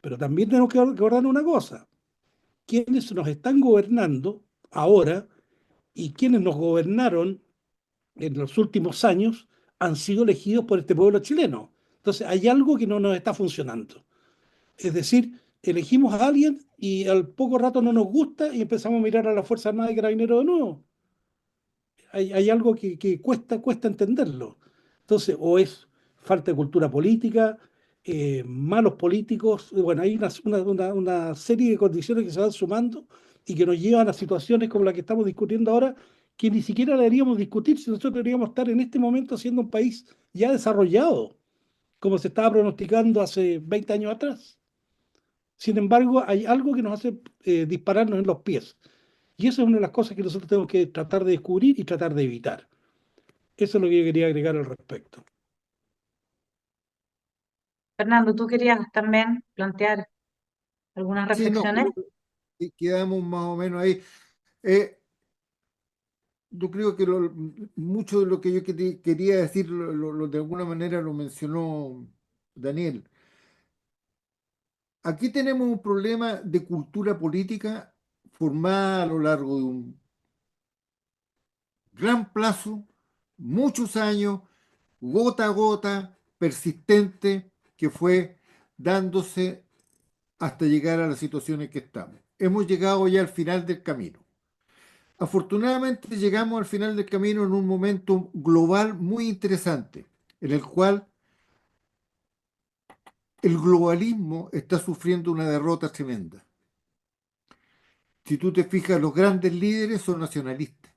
Pero también tenemos que recordar una cosa, quienes nos están gobernando ahora y quienes nos gobernaron en los últimos años han sido elegidos por este pueblo chileno. Entonces hay algo que no nos está funcionando. Es decir, elegimos a alguien y al poco rato no nos gusta y empezamos a mirar a la Fuerza Armada y Carabineros de nuevo. Hay algo que cuesta entenderlo. Entonces, o es falta de cultura política, malos políticos, bueno, hay una serie de condiciones que se van sumando y que nos llevan a situaciones como la que estamos discutiendo ahora, que ni siquiera deberíamos discutir si nosotros deberíamos estar en este momento siendo un país ya desarrollado, como se estaba pronosticando hace 20 años atrás. Sin embargo, hay algo que nos hace dispararnos en los pies. Y eso es una de las cosas que nosotros tenemos que tratar de descubrir y tratar de evitar. Eso es lo que yo quería agregar al respecto. Fernando, ¿tú querías también plantear algunas Sí, no, reflexiones? creo que quedamos más o menos ahí. Eh, yo creo que mucho de lo que yo quería decir, de alguna manera lo mencionó Daniel. Aquí tenemos un problema de cultura política formada a lo largo de un gran plazo, muchos años, gota a gota, persistente, que fue dándose hasta llegar a las situaciones que estamos. Hemos llegado ya al final del camino. Afortunadamente llegamos al final del camino en un momento global muy interesante, en el cual el globalismo está sufriendo una derrota tremenda. Si tú te fijas, los grandes líderes son nacionalistas,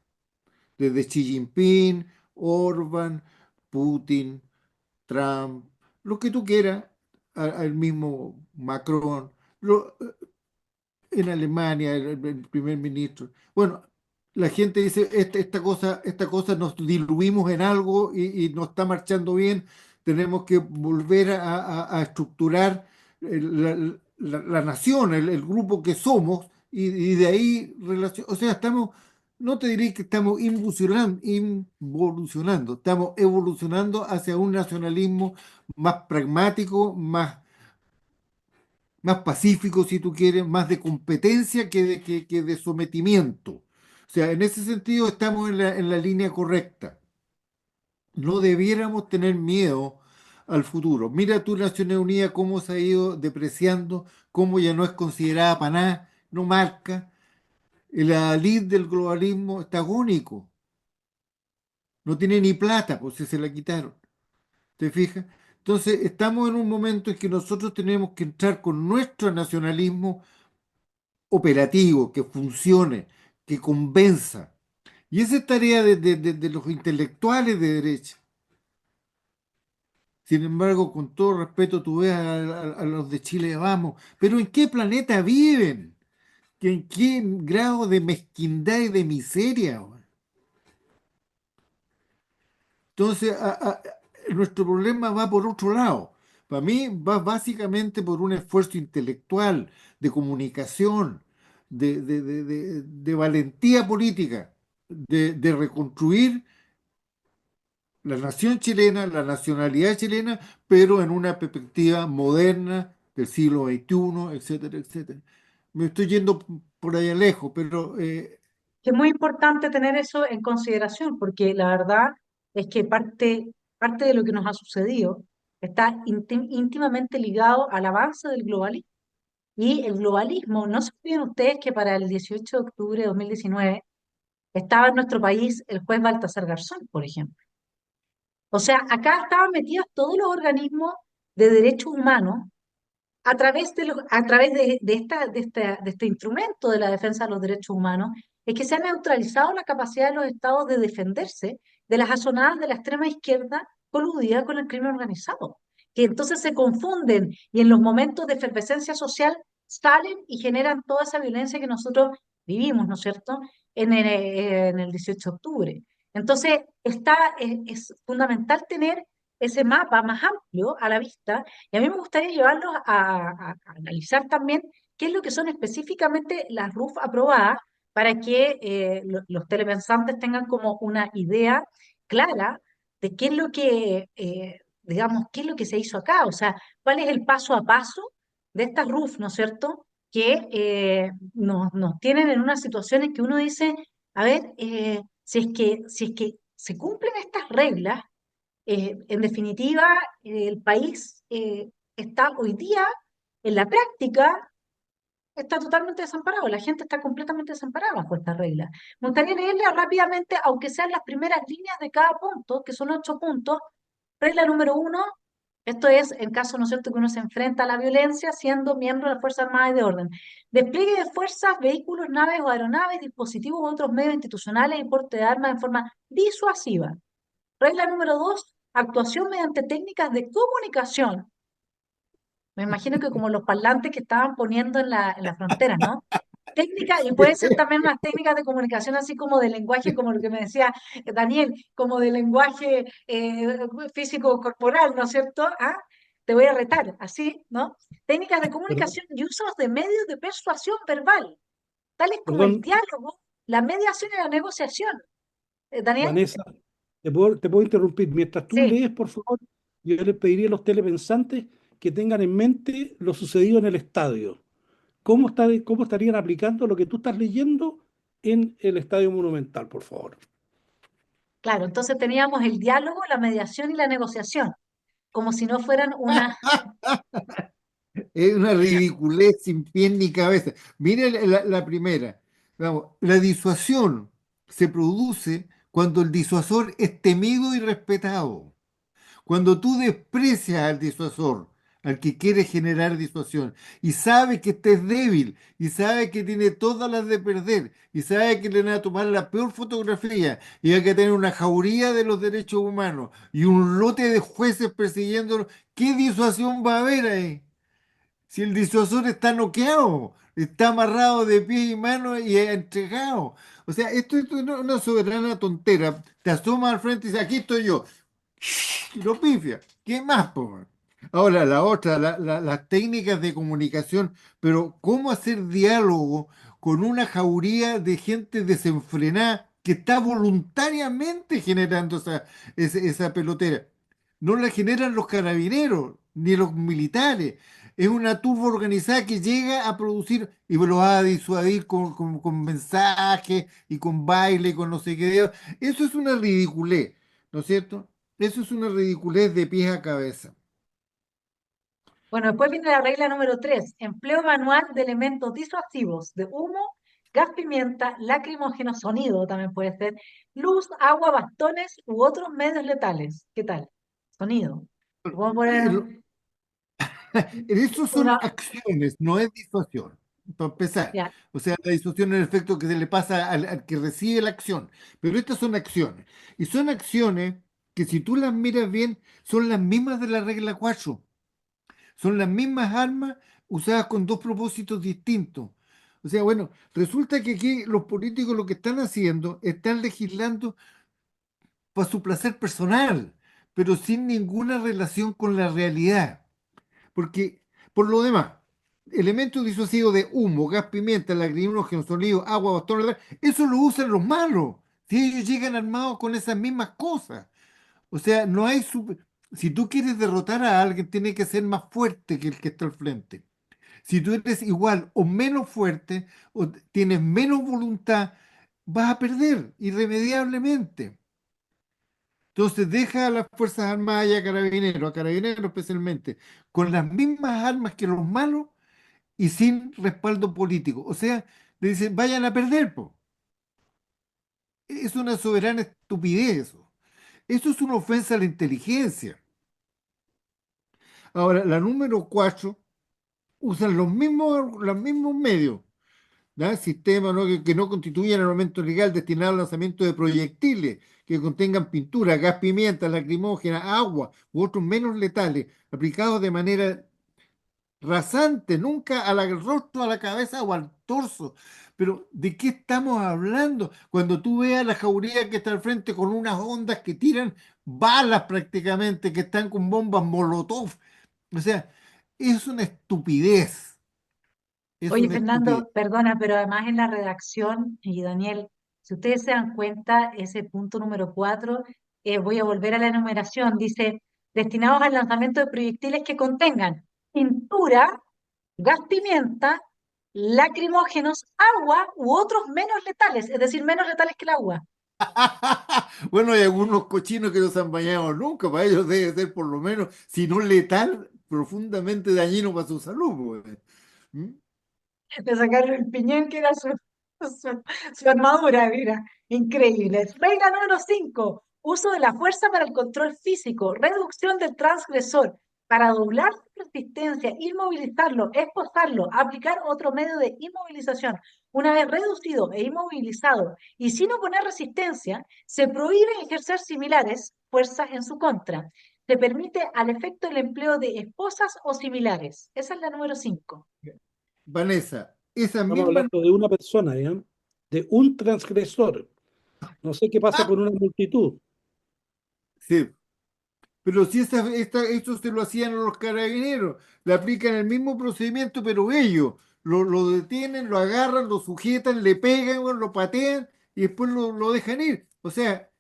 desde Xi Jinping, Orban, Putin, Trump, lo que tú quieras, al mismo Macron, en Alemania, el primer ministro. Bueno, la gente dice, esta cosa nos diluimos en algo y no está marchando bien, tenemos que volver a estructurar la nación, el grupo que somos, y de ahí, o sea, estamos, no te diré que estamos involucionando, estamos evolucionando hacia un nacionalismo más pragmático, más pacífico, si tú quieres, más de competencia que de sometimiento. O sea, en ese sentido estamos en la línea correcta. No debiéramos tener miedo al futuro. Mira tu Naciones Unidas cómo se ha ido depreciando, cómo ya no es considerada para nada, no marca. La lid del globalismo está agónico. No tiene ni plata, pues si se la quitaron. ¿Te fijas? Entonces, estamos en un momento en que nosotros tenemos que entrar con nuestro nacionalismo operativo, que funcione, que convenza. Y esa es tarea de los intelectuales de derecha. Sin embargo, con todo respeto, tú ves a los de Chile Vamos, pero ¿en qué planeta viven? ¿En qué grado de mezquindad y de miseria? ¿We? Entonces, nuestro problema va por otro lado. Para mí va básicamente por un esfuerzo intelectual, de comunicación, de valentía política, de reconstruir la nación chilena, la nacionalidad chilena, pero en una perspectiva moderna del siglo XXI, etcétera, etcétera. Me estoy yendo por allá lejos, pero Que es muy importante tener eso en consideración, porque la verdad es que parte de lo que nos ha sucedido está íntimamente ligado al avance del globalismo. Y el globalismo, no se olviden ustedes que para el 18 de octubre de 2019 estaba en nuestro país el juez Baltasar Garzón, por ejemplo. O sea, acá estaban metidos todos los organismos de derechos humanos a través de este instrumento de la defensa de los derechos humanos, es que se ha neutralizado la capacidad de los estados de defenderse de las asonadas de la extrema izquierda coludida con el crimen organizado, que entonces se confunden y en los momentos de efervescencia social salen y generan toda esa violencia que nosotros vivimos, ¿no es cierto?, en el 18 de octubre. Entonces, es fundamental tener ese mapa más amplio a la vista y a mí me gustaría llevarlos a analizar también qué es lo que son específicamente las RUF aprobadas para que los telepensantes tengan como una idea clara de qué es lo que, digamos, qué es lo que se hizo acá, o sea, cuál es el paso a paso de estas RUF, ¿no es cierto?, que nos tienen en unas situaciones que uno dice, a ver, si es que se cumplen estas reglas, en definitiva, el país está hoy día, en la práctica, está totalmente desamparado, la gente está completamente desamparada bajo esta regla. Me gustaría leerle rápidamente, aunque sean las primeras líneas de cada punto, que son 8 puntos. Regla número 1, esto es en caso, ¿no es cierto?, que uno se enfrenta a la violencia siendo miembro de las Fuerzas Armadas y de orden. Despliegue de fuerzas, vehículos, naves o aeronaves, dispositivos u otros medios institucionales y porte de armas en forma disuasiva. Regla número 2, actuación mediante técnicas de comunicación. Me imagino que como los parlantes que estaban poniendo en la frontera, ¿no? Técnica, y puede ser también unas técnicas de comunicación así como de lenguaje, como lo que me decía Daniel, como de lenguaje físico corporal, ¿no es cierto? ¿Ah? Te voy a retar, así, ¿no? Técnicas de Perdón, comunicación y usos de medios de persuasión verbal, tales como el perdón, diálogo, la mediación y la negociación. Daniel, Vanessa, te puedo interrumpir. Mientras tú sí, lees, por favor, yo les pediría a los telepensantes que tengan en mente lo sucedido en el estadio. ¿Cómo estarían aplicando lo que tú estás leyendo en el Estadio Monumental, por favor? claro, entonces teníamos el diálogo, la mediación y la negociación, como si no fueran una... Es una ridiculez sin pie ni cabeza. Mire la primera. Vamos, la disuasión se produce cuando el disuasor es temido y respetado. Cuando tú desprecias al disuasor, al que quiere generar disuasión, y sabe que este es débil, y sabe que tiene todas las de perder, y sabe que le van a tomar la peor fotografía, y hay que tener una jauría de los derechos humanos, y un lote de jueces persiguiéndolo, ¿qué disuasión va a haber ahí? Si el disuasor está noqueado, está amarrado de pies y manos y entregado. O sea, esto es una soberana tontera. Te asomas al frente y dices, aquí estoy yo. Y lo pifia. ¿Qué más, po? Ahora, la otra, las técnicas de comunicación, pero ¿cómo hacer diálogo con una jauría de gente desenfrenada que está voluntariamente generando esa pelotera? No la generan los carabineros ni los militares. Es una turba organizada que llega a producir y lo va a disuadir con mensajes y con baile y con no sé qué. Eso es una ridiculez, ¿no es cierto? Eso es una ridiculez de pies a cabeza. Bueno, después viene la regla número 3, empleo manual de elementos disuasivos de humo, gas pimienta, lacrimógeno, sonido también puede ser, luz, agua, bastones u otros medios letales. ¿Qué tal? Sonido. Vamos a El- poner Eso son una... acciones, no es disuasión, para empezar. Ya. O sea, la disuasión es el efecto que se le pasa al que recibe la acción. Pero estas son acciones. Y son acciones que si tú las miras bien, son las mismas de la regla 4. Son las mismas armas usadas con dos propósitos distintos. O sea, bueno, resulta que aquí los políticos lo que están haciendo, están legislando para su placer personal, pero sin ninguna relación con la realidad. Porque, por lo demás, elementos disuasivos de humo, gas, pimienta, lacrimógeno, sonido, agua, bastón, eso lo usan los malos. Si ellos llegan armados con esas mismas cosas. O sea, no hay... Si tú quieres derrotar a alguien, tiene que ser más fuerte que el que está al frente. Si tú eres igual o menos fuerte o tienes menos voluntad, vas a perder irremediablemente. Entonces deja a las Fuerzas Armadas y a carabineros especialmente, con las mismas armas que los malos y sin respaldo político. O sea, le dicen, vayan a perder, po. Es una soberana estupidez eso. Eso es una ofensa a la inteligencia. Ahora, la número 4 usan los mismos medios, ¿ya? Sistemas, ¿no? que no constituyan armamento legal destinado al lanzamiento de proyectiles que contengan pintura, gas pimienta, lacrimógena, agua u otros menos letales, aplicados de manera rasante, nunca al rostro, a la cabeza o al torso. Pero, ¿de qué estamos hablando? Cuando tú veas la jauría que está al frente con unas ondas que tiran balas prácticamente, que están con bombas Molotov. O sea, es una estupidez. Es Oye, una estupidez. Fernando, perdona, pero además en la redacción, y Daniel, si ustedes se dan cuenta, ese punto número 4, voy a volver a la enumeración, dice, destinados al lanzamiento de proyectiles que contengan pintura, gas pimienta, lacrimógenos, agua u otros menos letales, es decir, menos letales que el agua. Bueno, hay algunos cochinos que no se han bañado nunca, para ellos debe ser por lo menos, si no letal, profundamente dañino para su salud, pues. ¿Mm? Le sacaron el piñón que era su, su armadura, mira, increíble. Regla número 5, uso de la fuerza para el control físico, reducción del transgresor, para doblar su resistencia, inmovilizarlo, esposarlo, aplicar otro medio de inmovilización. Una vez reducido e inmovilizado y sin oponer resistencia, se prohíbe ejercer similares fuerzas en su contra. Se permite al efecto el empleo de esposas o similares. Esa es la número 5. Vanessa, esa Estamos misma... hablando de una persona, ¿ya? De un transgresor. No sé qué pasa Ah, con una multitud. sí, pero si esto se lo hacían a los carabineros, le aplican el mismo procedimiento, pero ellos lo detienen, lo agarran, lo sujetan, le pegan, bueno, lo patean y después lo dejan ir. O sea,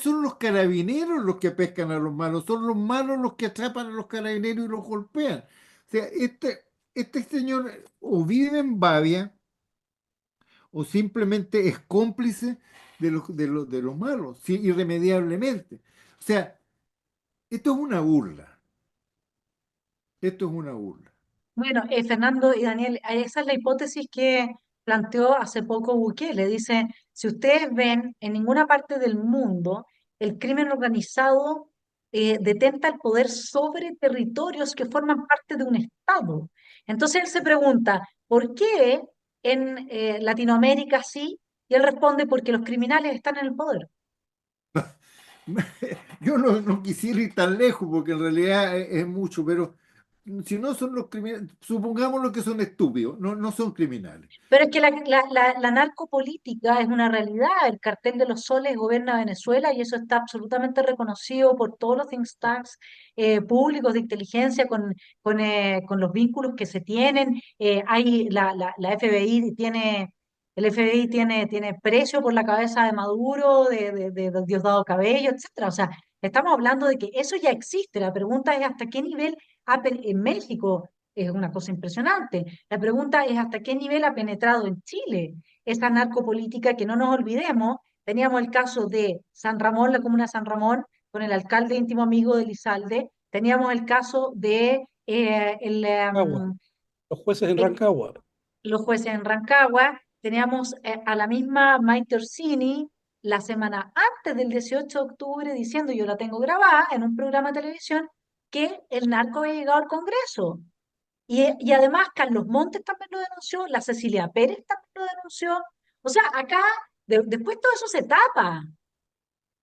son los carabineros los que pescan a los malos, son los malos los que atrapan a los carabineros y los golpean. O sea, este señor o vive en Babia o simplemente es cómplice de los malos, sí, irremediablemente. O sea, esto es una burla. Esto es una burla. Bueno, Fernando y Daniel, esa es la hipótesis que planteó hace poco Bukele. Dice, si ustedes ven, en ninguna parte del mundo el crimen organizado detenta el poder sobre territorios que forman parte de un Estado. Entonces él se pregunta, ¿por qué en Latinoamérica sí? Y él responde, porque los criminales están en el poder. Yo no quisiera ir tan lejos porque en realidad es mucho, pero si no son los criminales, supongamos lo que son estúpidos, no son criminales. Pero es que la narcopolítica es una realidad. El cartel de los soles gobierna Venezuela y eso está absolutamente reconocido por todos los think tanks públicos de inteligencia con los vínculos que se tienen. Hay la FBI tiene, el FBI tiene precio por la cabeza de Maduro, de Diosdado Cabello, etcétera. O sea, estamos hablando de que eso ya existe. La pregunta es hasta qué nivel en México es una cosa impresionante. La pregunta es hasta qué nivel ha penetrado en Chile esa narcopolítica que no nos olvidemos. Teníamos el caso de San Ramón, la comuna de San Ramón, con el alcalde íntimo amigo de Elizalde. Teníamos el caso de Rancagua, los jueces en eh, Rancagua. los jueces en Rancagua. Teníamos a la misma Maite Orsini la semana antes del 18 de octubre diciendo, yo la tengo grabada en un programa de televisión, que el narco había llegado al Congreso. Y además Carlos Montes también lo denunció, la Cecilia Pérez también lo denunció. O sea, acá después todo eso se tapa,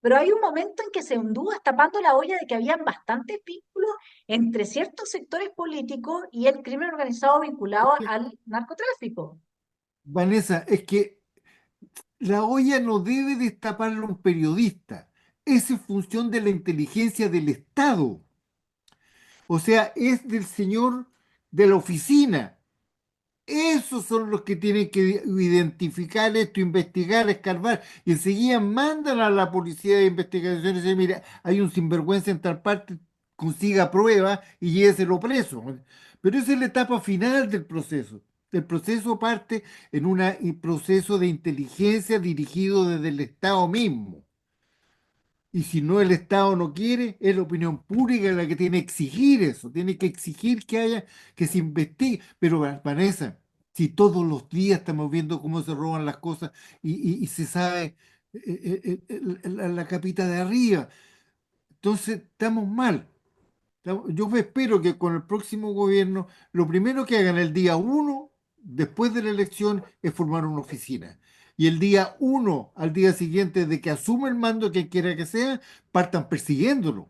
pero hay un momento en que se hundúa tapando la olla de que habían bastantes vínculos entre ciertos sectores políticos y el crimen organizado vinculado al narcotráfico. Vanessa, es que la olla no debe destaparla un periodista. Es en función de la inteligencia del Estado. O sea, es del señor de la oficina. Esos son los que tienen que identificar esto, investigar, escarbar, y enseguida mandan a la policía de investigación y dicen, mira, hay un sinvergüenza en tal parte, consiga prueba y lléveselo preso. Pero esa es la etapa final del proceso. El proceso parte en un proceso de inteligencia dirigido desde el Estado mismo. Y si no el Estado no quiere, es la opinión pública la que tiene que exigir eso, tiene que exigir que se investigue. Pero Vanessa, si todos los días estamos viendo cómo se roban las cosas y se sabe la capita de arriba, entonces estamos mal. Yo espero que con el próximo gobierno, lo primero que hagan el día uno, después de la elección, es formar una oficina. Y el día uno, al día siguiente de que asume el mando, quien quiera que sea, partan persiguiéndolo,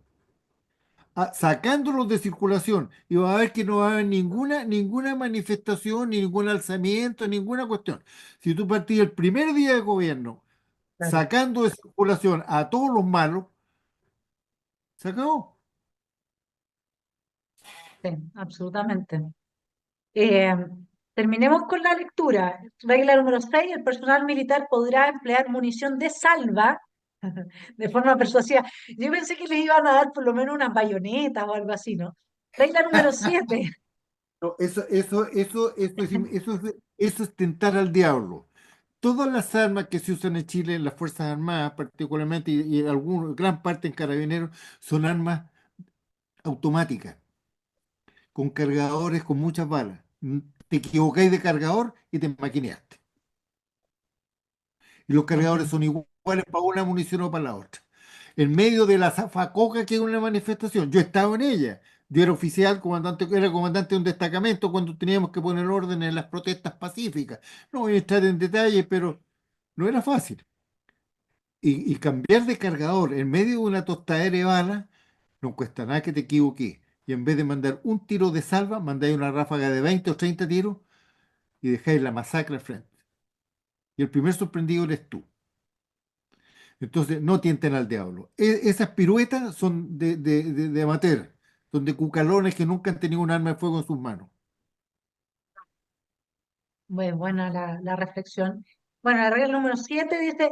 sacándolos de circulación. Y va a ver que no va a haber ninguna manifestación, ningún alzamiento, ninguna cuestión. Si tú partís el primer día de gobierno Claro. sacando de circulación a todos los malos, se acabó. Sí, absolutamente. Eh, terminemos con la lectura. Regla número 6, el personal militar podrá emplear munición de salva de forma persuasiva. Yo pensé que les iban a dar por lo menos unas bayonetas o algo así, ¿no? Regla número 7. No, eso es tentar al diablo. Todas las armas que se usan en Chile, en las Fuerzas Armadas particularmente, y en gran parte en Carabineros, son armas automáticas, con cargadores, con muchas balas. te equivocáis de cargador y te maquineaste. Y los cargadores entiendo. son iguales para una munición o para la otra. En medio de la zafacoca que es una manifestación, yo estaba en ella. Yo era oficial, comandante, era comandante de un destacamento cuando teníamos que poner orden en las protestas pacíficas. No voy a entrar en detalles, pero no era fácil. Y cambiar de cargador en medio de una tostadera de bala no cuesta nada que te equivoques. Y en vez de mandar un tiro de salva, mandáis una ráfaga de 20 o 30 tiros y dejáis la masacre al frente. Y el primer sorprendido eres tú. Entonces, no tienten al diablo. Esas piruetas son de amateur, son de cucalones que nunca han tenido un arma de fuego en sus manos. Buena la reflexión. Bueno, la regla número 7 dice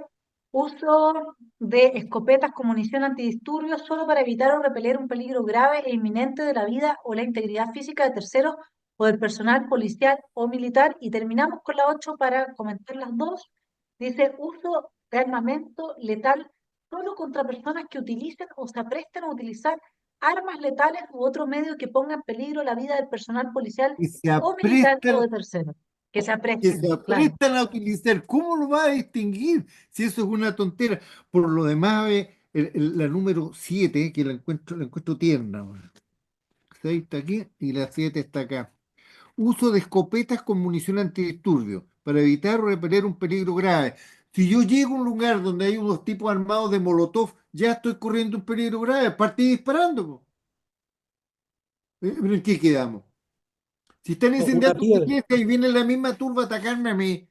uso de escopetas con munición antidisturbios solo para evitar o repeler un peligro grave e inminente de la vida o la integridad física de terceros o del personal policial o militar. Y terminamos con la 8 para comentar las dos. Dice uso de armamento letal solo contra personas que utilicen o se apresten a utilizar armas letales u otro medio que ponga en peligro la vida del personal policial Y o militar o aprestan, de terceros. Que se que se apresten, claro. aprestan a utilizar. ¿Cómo lo va a distinguir si eso es una tontera? Por lo demás, la número 7 que la encuentro tierna. 6 está aquí y la 7 está acá. Uso de escopetas con munición antidisturbio para evitar o repeler un peligro grave. Si yo llego a un lugar donde hay unos tipos armados de molotov, ya estoy corriendo un peligro grave. Partí disparando, po. ¿Pero en qué quedamos? Si están No, una incendiando una piedra. iglesia y viene la misma turba a atacarme a mí,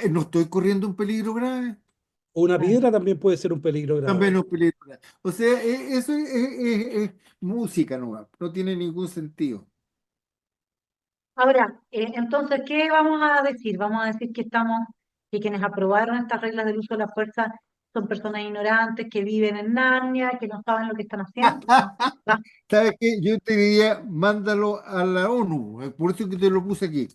¿no estoy corriendo un peligro grave? Una Claro. piedra también puede ser un peligro También grave. no es peligro grave. O sea, eso es música nomás, no tiene ningún sentido. Ahora, entonces, ¿qué vamos a decir? Vamos a decir que estamos, que quienes aprobaron estas reglas del uso de la fuerza son personas ignorantes que viven en Narnia, que no saben lo que están haciendo. ¿Va? ¿Sabes qué? Yo te diría, mándalo a la ONU, por eso que te lo puse aquí.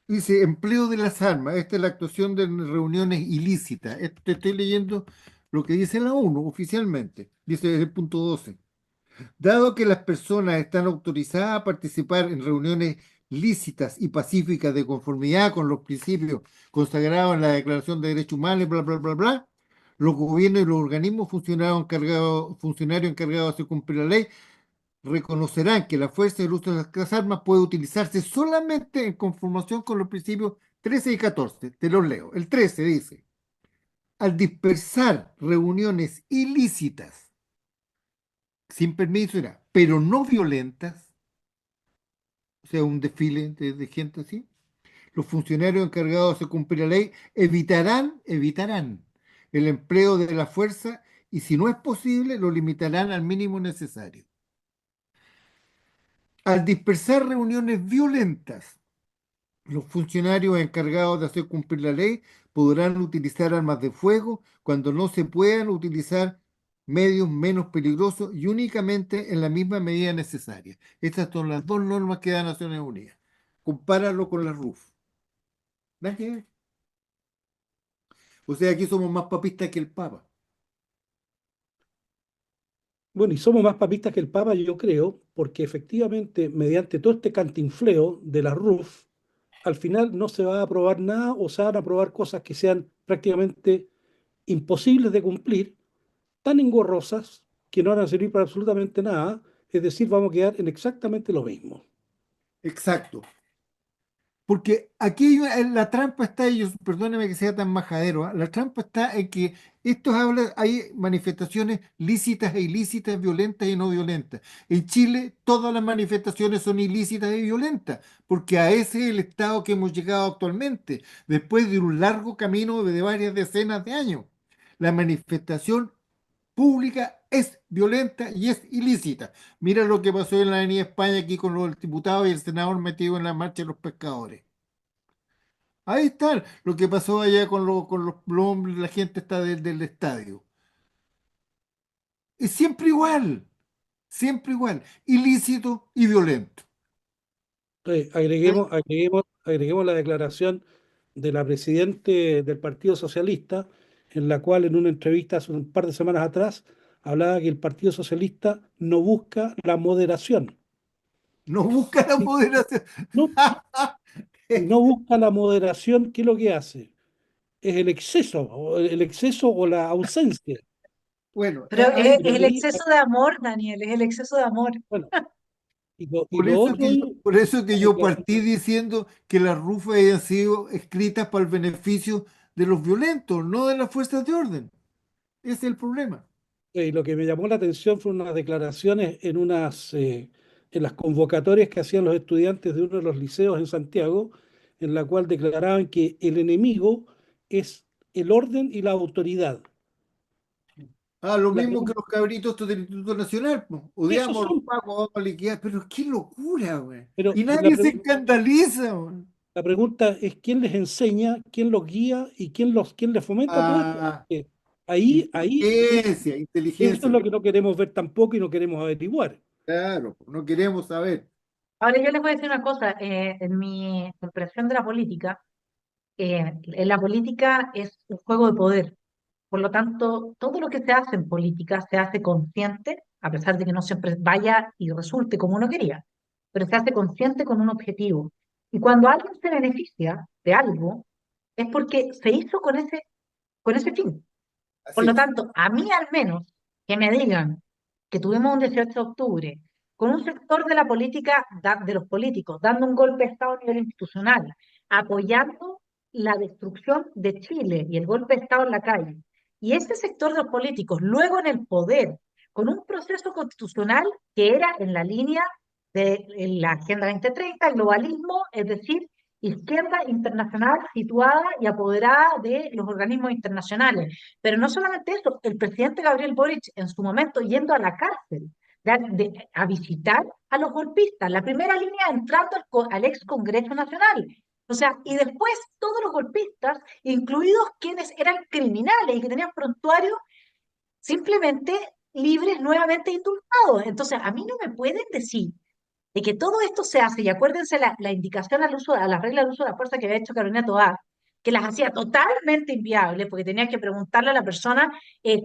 Dice, empleo de las armas. Esta es la actuación de reuniones ilícitas. Te estoy leyendo lo que dice la ONU oficialmente. Dice desde el punto 12. Dado que las personas están autorizadas a participar en reuniones lícitas y pacíficas de conformidad con los principios consagrados en la Declaración de Derechos Humanos, y bla, bla, bla, bla, los gobiernos y los organismos funcionarios encargados de hacer cumplir la ley reconocerán que la fuerza y el uso de las armas puede utilizarse solamente en conformación con los principios 13 y 14. Te los leo. El 13 dice, al dispersar reuniones ilícitas, sin permiso, pero no violentas, o sea, un desfile de gente así, los funcionarios encargados de cumplir la ley evitarán el empleo de la fuerza y si no es posible, lo limitarán al mínimo necesario. Al dispersar reuniones violentas, los funcionarios encargados de hacer cumplir la ley podrán utilizar armas de fuego cuando no se puedan utilizar medios menos peligrosos y únicamente en la misma medida necesaria. Estas son las dos normas que da Naciones Unidas. Compáralo con la RUF. Nada que ver. O sea, aquí somos más papistas que el Papa. Bueno, y somos más papistas que el Papa, yo creo, porque efectivamente, mediante todo este cantinfleo de la RUF, al final no se va a aprobar nada o se van a aprobar cosas que sean prácticamente imposibles de cumplir, tan engorrosas que no van a servir para absolutamente nada, es decir, vamos a quedar en exactamente lo mismo. Exacto. Porque aquí la trampa está, y yo, perdóneme que sea tan majadero, ¿ah? La trampa está en que hay manifestaciones lícitas e ilícitas, violentas y no violentas. En Chile todas las manifestaciones son ilícitas y violentas, porque a ese es el estado que hemos llegado actualmente, después de un largo camino de varias decenas de años. La manifestación pública es violenta y es ilícita. Mira lo que pasó en la Avenida España aquí con los diputados y el senador metido en la marcha de los pescadores. Ahí está lo que pasó allá con los hombres, la gente está del estadio. Es siempre igual, ilícito y violento. Agreguemos la declaración de la presidente del Partido Socialista, en la cual en una entrevista hace un par de semanas atrás hablaba que el Partido Socialista no busca la moderación. No busca la Sí, moderación. no, Si no busca la moderación, ¿qué es lo que hace? Es el exceso o la ausencia. Bueno, Pero ahí, es el Debería, exceso de amor, Daniel, es el exceso de amor. bueno, y lo otro es por eso que la yo declaración. partí diciendo que las RUF hayan sido escritas para el beneficio de los violentos, no de las fuerzas de orden. Ese es el problema. Y lo que me llamó la atención fueron unas declaraciones en las convocatorias que hacían los estudiantes de uno de los liceos en Santiago, en la cual declaraban que el enemigo es el orden y la autoridad. Ah, lo La mismo que pregunta, los cabritos estos del Instituto Nacional, po. esos Odiamos a los son, pacos, vamos a liquidar, pero qué locura, güey. pero Y nadie se escandaliza, güey. la pregunta es quién les enseña, quién los guía y quién les fomenta todo esto. Ah, Ahí, inteligencia, eso es inteligencia. lo que no queremos ver tampoco y no queremos averiguar. Claro, no queremos saber. Ahora yo les voy a decir una cosa, en mi comprensión de la política, en la política es un juego de poder. Por lo tanto, todo lo que se hace en política se hace consciente, a pesar de que no siempre vaya y resulte como uno quería, pero se hace consciente con un objetivo. Y cuando alguien se beneficia de algo, es porque se hizo con ese fin. Por Así lo es. tanto, a mí al menos, que me digan que tuvimos un 18 de octubre con un sector de la política, de los políticos, dando un golpe de Estado a nivel institucional, apoyando la destrucción de Chile y el golpe de Estado en la calle, y ese sector de los políticos luego en el poder, con un proceso constitucional que era en la línea de la Agenda 2030, el globalismo, es decir, izquierda internacional situada y apoderada de los organismos internacionales. Pero no solamente eso, el presidente Gabriel Boric en su momento yendo a la cárcel a visitar a los golpistas, la primera línea entrando al ex Congreso Nacional. O sea, y después todos los golpistas, incluidos quienes eran criminales y que tenían prontuarios, simplemente libres, nuevamente indultados. Entonces, a mí no me pueden decir de que todo esto se hace, y acuérdense la indicación al uso, a la regla del uso de la fuerza que había hecho Carolina Toá, que las hacía totalmente inviables, porque tenía que preguntarle a la persona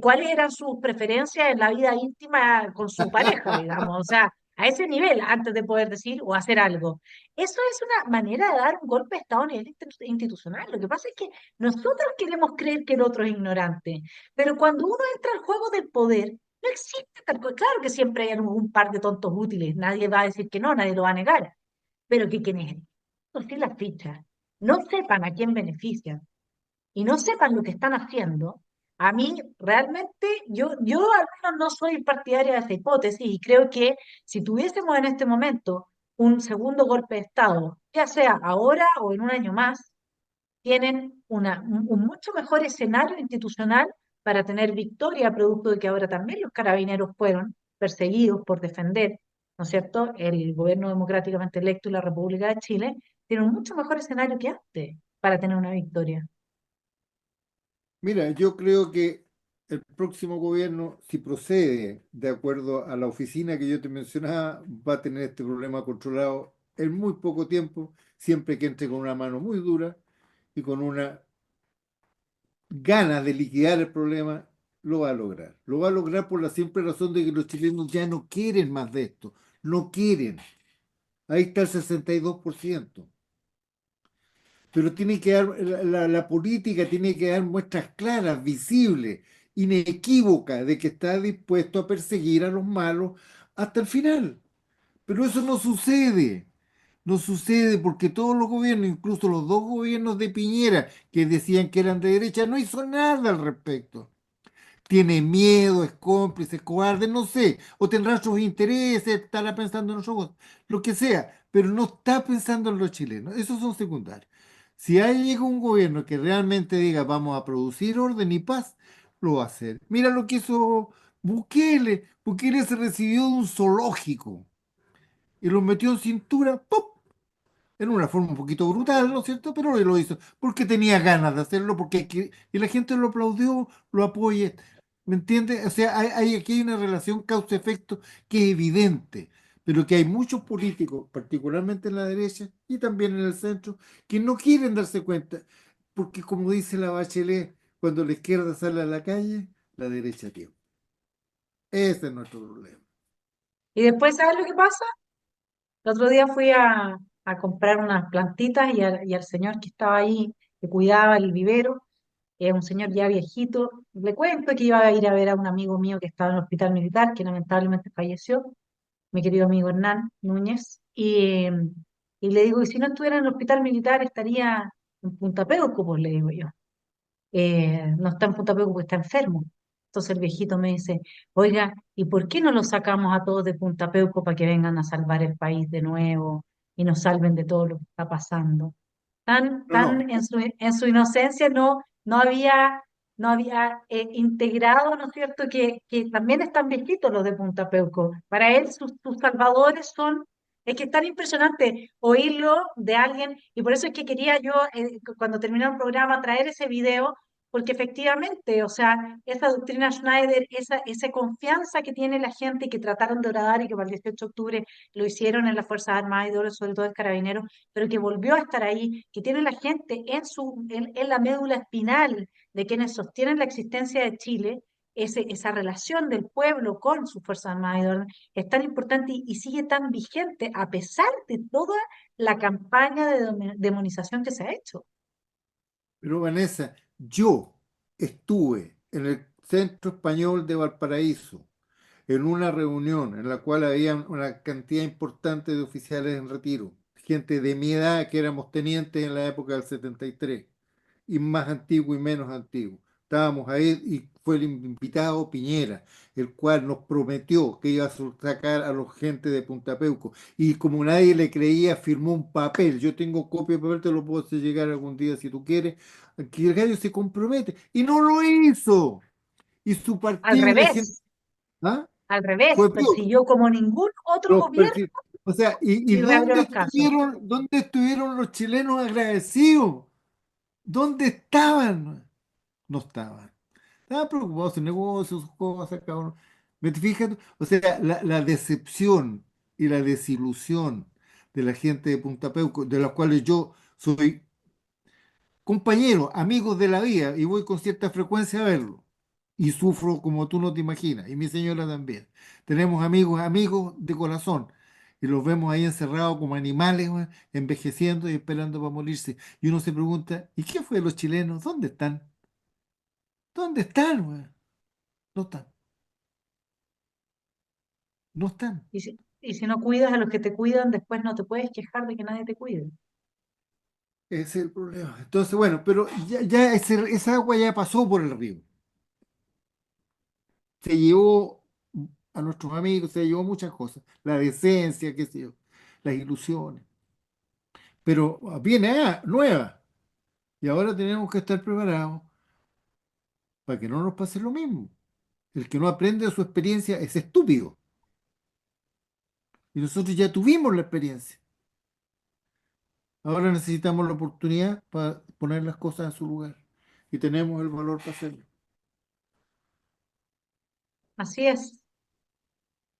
cuáles eran sus preferencias en la vida íntima con su pareja, digamos, o sea, a ese nivel, antes de poder decir o hacer algo. Eso es una manera de dar un golpe de Estado a nivel institucional. Lo que pasa es que nosotros queremos creer que el otro es ignorante, pero cuando uno entra al juego del poder, no existe tal cosa. Claro que siempre hay algún par de tontos útiles, nadie va a decir que no, nadie lo va a negar, pero que quienes sí las fichas no sepan a quién benefician y no sepan lo que están haciendo, a mí realmente, yo al menos no soy partidaria de esa hipótesis y creo que si tuviésemos en este momento un segundo golpe de Estado, ya sea ahora o en un año más, tienen un mucho mejor escenario institucional para tener victoria, producto de que ahora también los carabineros fueron perseguidos por defender, ¿no es cierto?, el gobierno democráticamente electo y la República de Chile, tienen un mucho mejor escenario que antes para tener una victoria. Mira, yo creo que el próximo gobierno, si procede de acuerdo a la oficina que yo te mencionaba, va a tener este problema controlado en muy poco tiempo, siempre que entre con una mano muy dura y con una ganas de liquidar el problema, lo va a lograr. Lo va a lograr por la simple razón de que los chilenos ya no quieren más de esto. No quieren. Ahí está el 62%. Pero tiene que dar, la política tiene que dar muestras claras, visibles, inequívocas de que está dispuesto a perseguir a los malos hasta el final. Pero eso no sucede. No sucede porque todos los gobiernos, incluso los dos gobiernos de Piñera, que decían que eran de derecha, no hizo nada al respecto. Tiene miedo, es cómplice, es cobarde, no sé, o tendrá sus intereses, estará pensando en los ojos, lo que sea, pero no está pensando en los chilenos, esos son secundarios. Si hay llega un gobierno que realmente diga vamos a producir orden y paz, lo va a hacer. Mira lo que hizo Bukele. Bukele se recibió de un zoológico y lo metió en cintura, ¡pum! En una forma un poquito brutal, ¿no es cierto? Pero él lo hizo porque tenía ganas de hacerlo, y la gente lo aplaudió, lo apoya. ¿Me entiendes? O sea, aquí hay una relación causa-efecto que es evidente, pero que hay muchos políticos, particularmente en la derecha y también en el centro, que no quieren darse cuenta, porque como dice la Bachelet, cuando la izquierda sale a la calle, la derecha tiene. Ese es nuestro problema. Y después, ¿sabes lo que pasa? El otro día fui a a comprar unas plantitas y al señor que estaba ahí, que cuidaba el vivero, un señor ya viejito, le cuento que iba a ir a ver a un amigo mío que estaba en el hospital militar, que lamentablemente falleció, mi querido amigo Hernán Núñez, y le digo, y si no estuviera en el hospital militar, estaría en Punta Peuco, pues le digo yo. No está en Punta Peuco porque está enfermo. Entonces el viejito me dice, oiga, ¿y por qué no lo sacamos a todos de Punta Peuco para que vengan a salvar el país de nuevo y nos salven de todo lo que está pasando? No, no. Tan en su inocencia no había integrado, ¿no es cierto?, que también están viejitos los de Punta Peuco. Para él, sus salvadores son, es que es tan impresionante oírlo de alguien, y por eso es que quería yo, cuando terminó el programa, traer ese video, porque efectivamente, o sea, esa doctrina Schneider, esa confianza que tiene la gente y que trataron de horadar y que para el 18 de octubre lo hicieron en las Fuerzas Armadas y sobre todo en Carabineros, pero que volvió a estar ahí, que tiene la gente en la médula espinal de quienes sostienen la existencia de Chile, esa relación del pueblo con sus Fuerzas Armadas y de orden, es tan importante y sigue tan vigente a pesar de toda la campaña de demonización que se ha hecho. Pero Vanessa, yo estuve en el Centro Español de Valparaíso en una reunión en la cual había una cantidad importante de oficiales en retiro, gente de mi edad que éramos tenientes en la época del 73 y más antiguo y menos antiguo. Estábamos ahí y fue el invitado Piñera, el cual nos prometió que iba a sacar a los gente de Punta Peuco. Y como nadie le creía, firmó un papel. Yo tengo copia de papel, te lo puedo hacer llegar algún día si tú quieres. Que el gallo se compromete. Y no lo hizo. Y su Al partido y la gente, revés, ¿ah? al revés, Fue peor. persiguió como ningún otro gobierno O sea, ¿y y reabrió los casos. dónde estuvieron los chilenos agradecidos? ¿Dónde estaban? No estaban. Estaban preocupados en negocios, sus cosas, cada uno. ¿Me te fijas? O sea, la decepción y la desilusión de la gente de Punta Peuco, de los cuales yo soy compañero, amigos de la vida, y voy con cierta frecuencia a verlo. Y sufro como tú no te imaginas, y mi señora también. Tenemos amigos, amigos de corazón, y los vemos ahí encerrados como animales, weón, envejeciendo y esperando para morirse. Y uno se pregunta, ¿y qué fue de los chilenos? ¿Dónde están? ¿Dónde están, weón? No están, no están. Y si no cuidas a los que te cuidan, después no te puedes quejar de que nadie te cuide. Ese es el problema. Entonces, bueno, pero ya esa agua ya pasó por el río. Se llevó a nuestros amigos, se llevó muchas cosas. La decencia, qué sé yo, las ilusiones. Pero viene nueva. Y ahora tenemos que estar preparados para que no nos pase lo mismo. El que no aprende de su experiencia es estúpido. Y nosotros ya tuvimos la experiencia. Ahora necesitamos la oportunidad para poner las cosas en su lugar. Y tenemos el valor para hacerlo. Así es.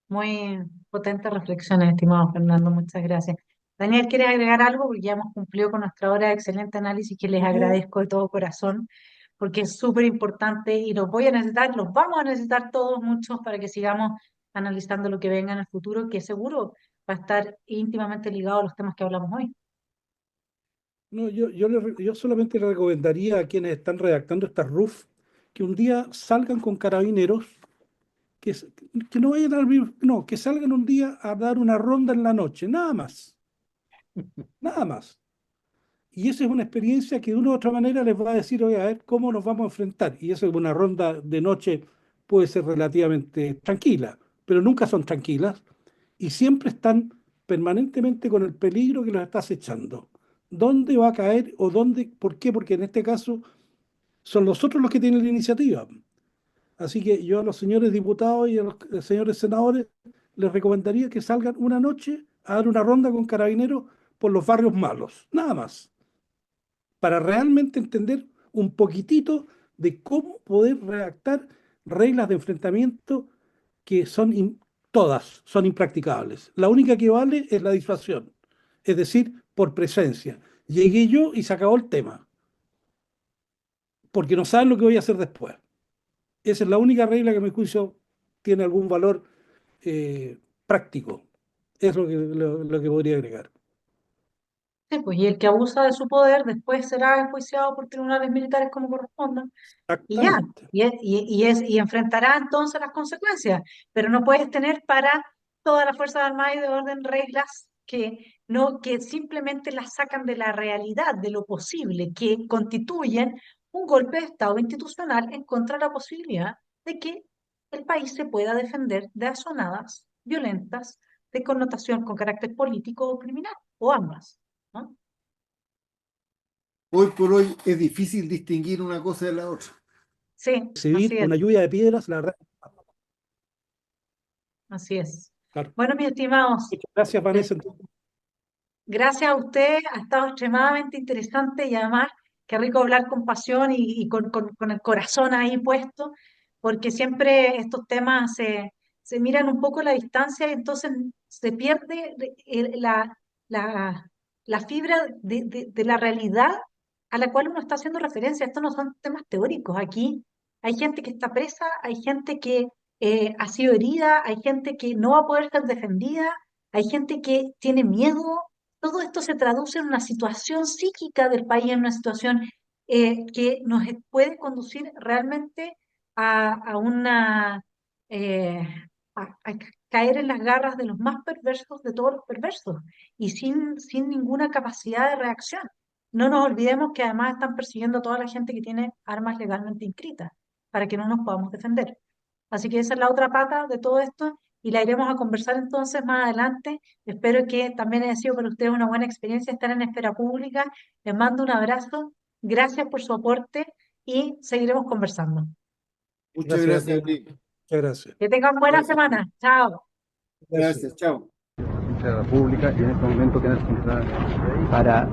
Muy potentes reflexiones, estimado Fernando, muchas gracias. Daniel, ¿quieres agregar algo? Porque ya hemos cumplido con nuestra hora de excelente análisis que les No, agradezco de todo corazón, porque es súper importante y los voy a necesitar, los vamos a necesitar todos muchos para que sigamos analizando lo que venga en el futuro, que seguro va a estar íntimamente ligado a los temas que hablamos hoy. no, yo solamente le recomendaría a quienes están redactando esta RUF que un día salgan con carabineros, que no vayan no, que salgan un día a dar una ronda en la noche, nada más, nada más. Y esa es una experiencia que de una u otra manera les va a decir, oye, a ver cómo nos vamos a enfrentar. Y eso es una ronda de noche, puede ser relativamente tranquila, pero nunca son tranquilas y siempre están permanentemente con el peligro que los está acechando. ¿Dónde va a caer o dónde? ¿Por qué? Porque en este caso son los otros los que tienen la iniciativa. Así que yo a los señores diputados y a los señores senadores les recomendaría que salgan una noche a dar una ronda con carabineros por los barrios malos, nada más, para realmente entender un poquitito de cómo poder redactar reglas de enfrentamiento que todas son impracticables. La única que vale es la disuasión, es decir, por presencia. Llegué yo y se acabó el tema, porque no saben lo que voy a hacer después. Esa es la única regla que a mi juicio tiene algún valor práctico. Es lo que podría agregar. Sí, pues, y el que abusa de su poder después será enjuiciado por tribunales militares como correspondan. Y ya, Exactamente. y enfrentará entonces las consecuencias, pero no puedes tener para todas las Fuerzas Armadas y de orden reglas que, no, que simplemente las sacan de la realidad, de lo posible, que constituyen un golpe de Estado institucional en contra de la posibilidad de que el país se pueda defender de azonadas violentas de connotación con carácter político o criminal, o ambas, ¿no? Hoy por hoy es difícil distinguir una cosa de la otra. Sí, Recibir así es, una lluvia de piedras, la verdad. así es. Claro. Bueno, mis estimados, Muchas gracias, Vanessa. Entonces, gracias a usted, ha estado extremadamente interesante y además qué rico hablar con pasión y con el corazón ahí puesto, porque siempre estos temas se miran un poco a la distancia y entonces se pierde la, la fibra de la realidad a la cual uno está haciendo referencia. Estos no son temas teóricos. Aquí hay gente que está presa, hay gente que ha sido herida, hay gente que no va a poder ser defendida, hay gente que tiene miedo. Todo esto se traduce en una situación psíquica del país, en una situación que nos puede conducir realmente a una eh, a caer en las garras de los más perversos de todos los perversos y sin ninguna capacidad de reacción. No nos olvidemos que además están persiguiendo a toda la gente que tiene armas legalmente inscritas para que no nos podamos defender. Así que esa es la otra pata de todo esto y la iremos a conversar entonces más adelante. Espero que también haya sido para ustedes una buena experiencia estar en esfera pública. Les mando un abrazo. Gracias por su aporte y seguiremos conversando. Muchas gracias a gracias a ti. ti. Muchas gracias. Que tengan buena Gracias. semana. Chao. Gracias. Gracias, chao. de la República y en este momento tienes que entrar para,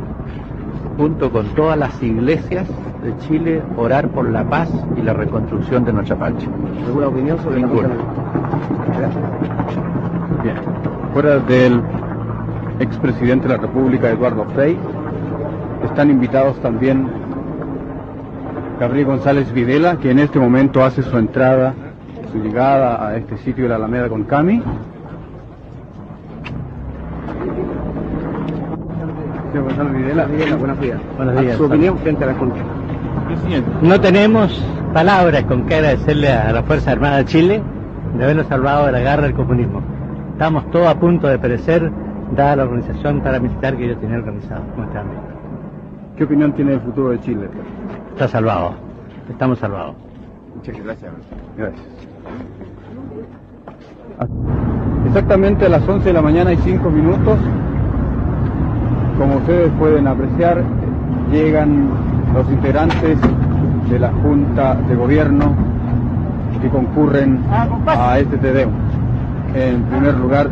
junto con todas las iglesias de Chile, orar por la paz y la reconstrucción de nuestra patria. ¿Alguna opinión sobre Ninguna. la Bien. Fuera del expresidente de la República, Eduardo Frei, están invitados también Gabriel González Videla, que en este momento hace su entrada, su llegada a este sitio de la Alameda con Cami. Señor González Videla, buenos días. Buenos días. Su opinión frente a la Junta. Presidente. No tenemos palabras con que agradecerle a la Fuerza Armada de Chile de habernos salvado de la garra del comunismo. Estamos todos a punto de perecer, dada la organización paramilitar que ellos tenían organizado. ¿Qué opinión tiene del futuro de Chile? Está salvado. Estamos salvados. Muchas gracias. Gracias. Exactamente a las 11 de la mañana y 5 minutos, como ustedes pueden apreciar, llegan los integrantes de la Junta de Gobierno que concurren a este Tedeum. En primer lugar,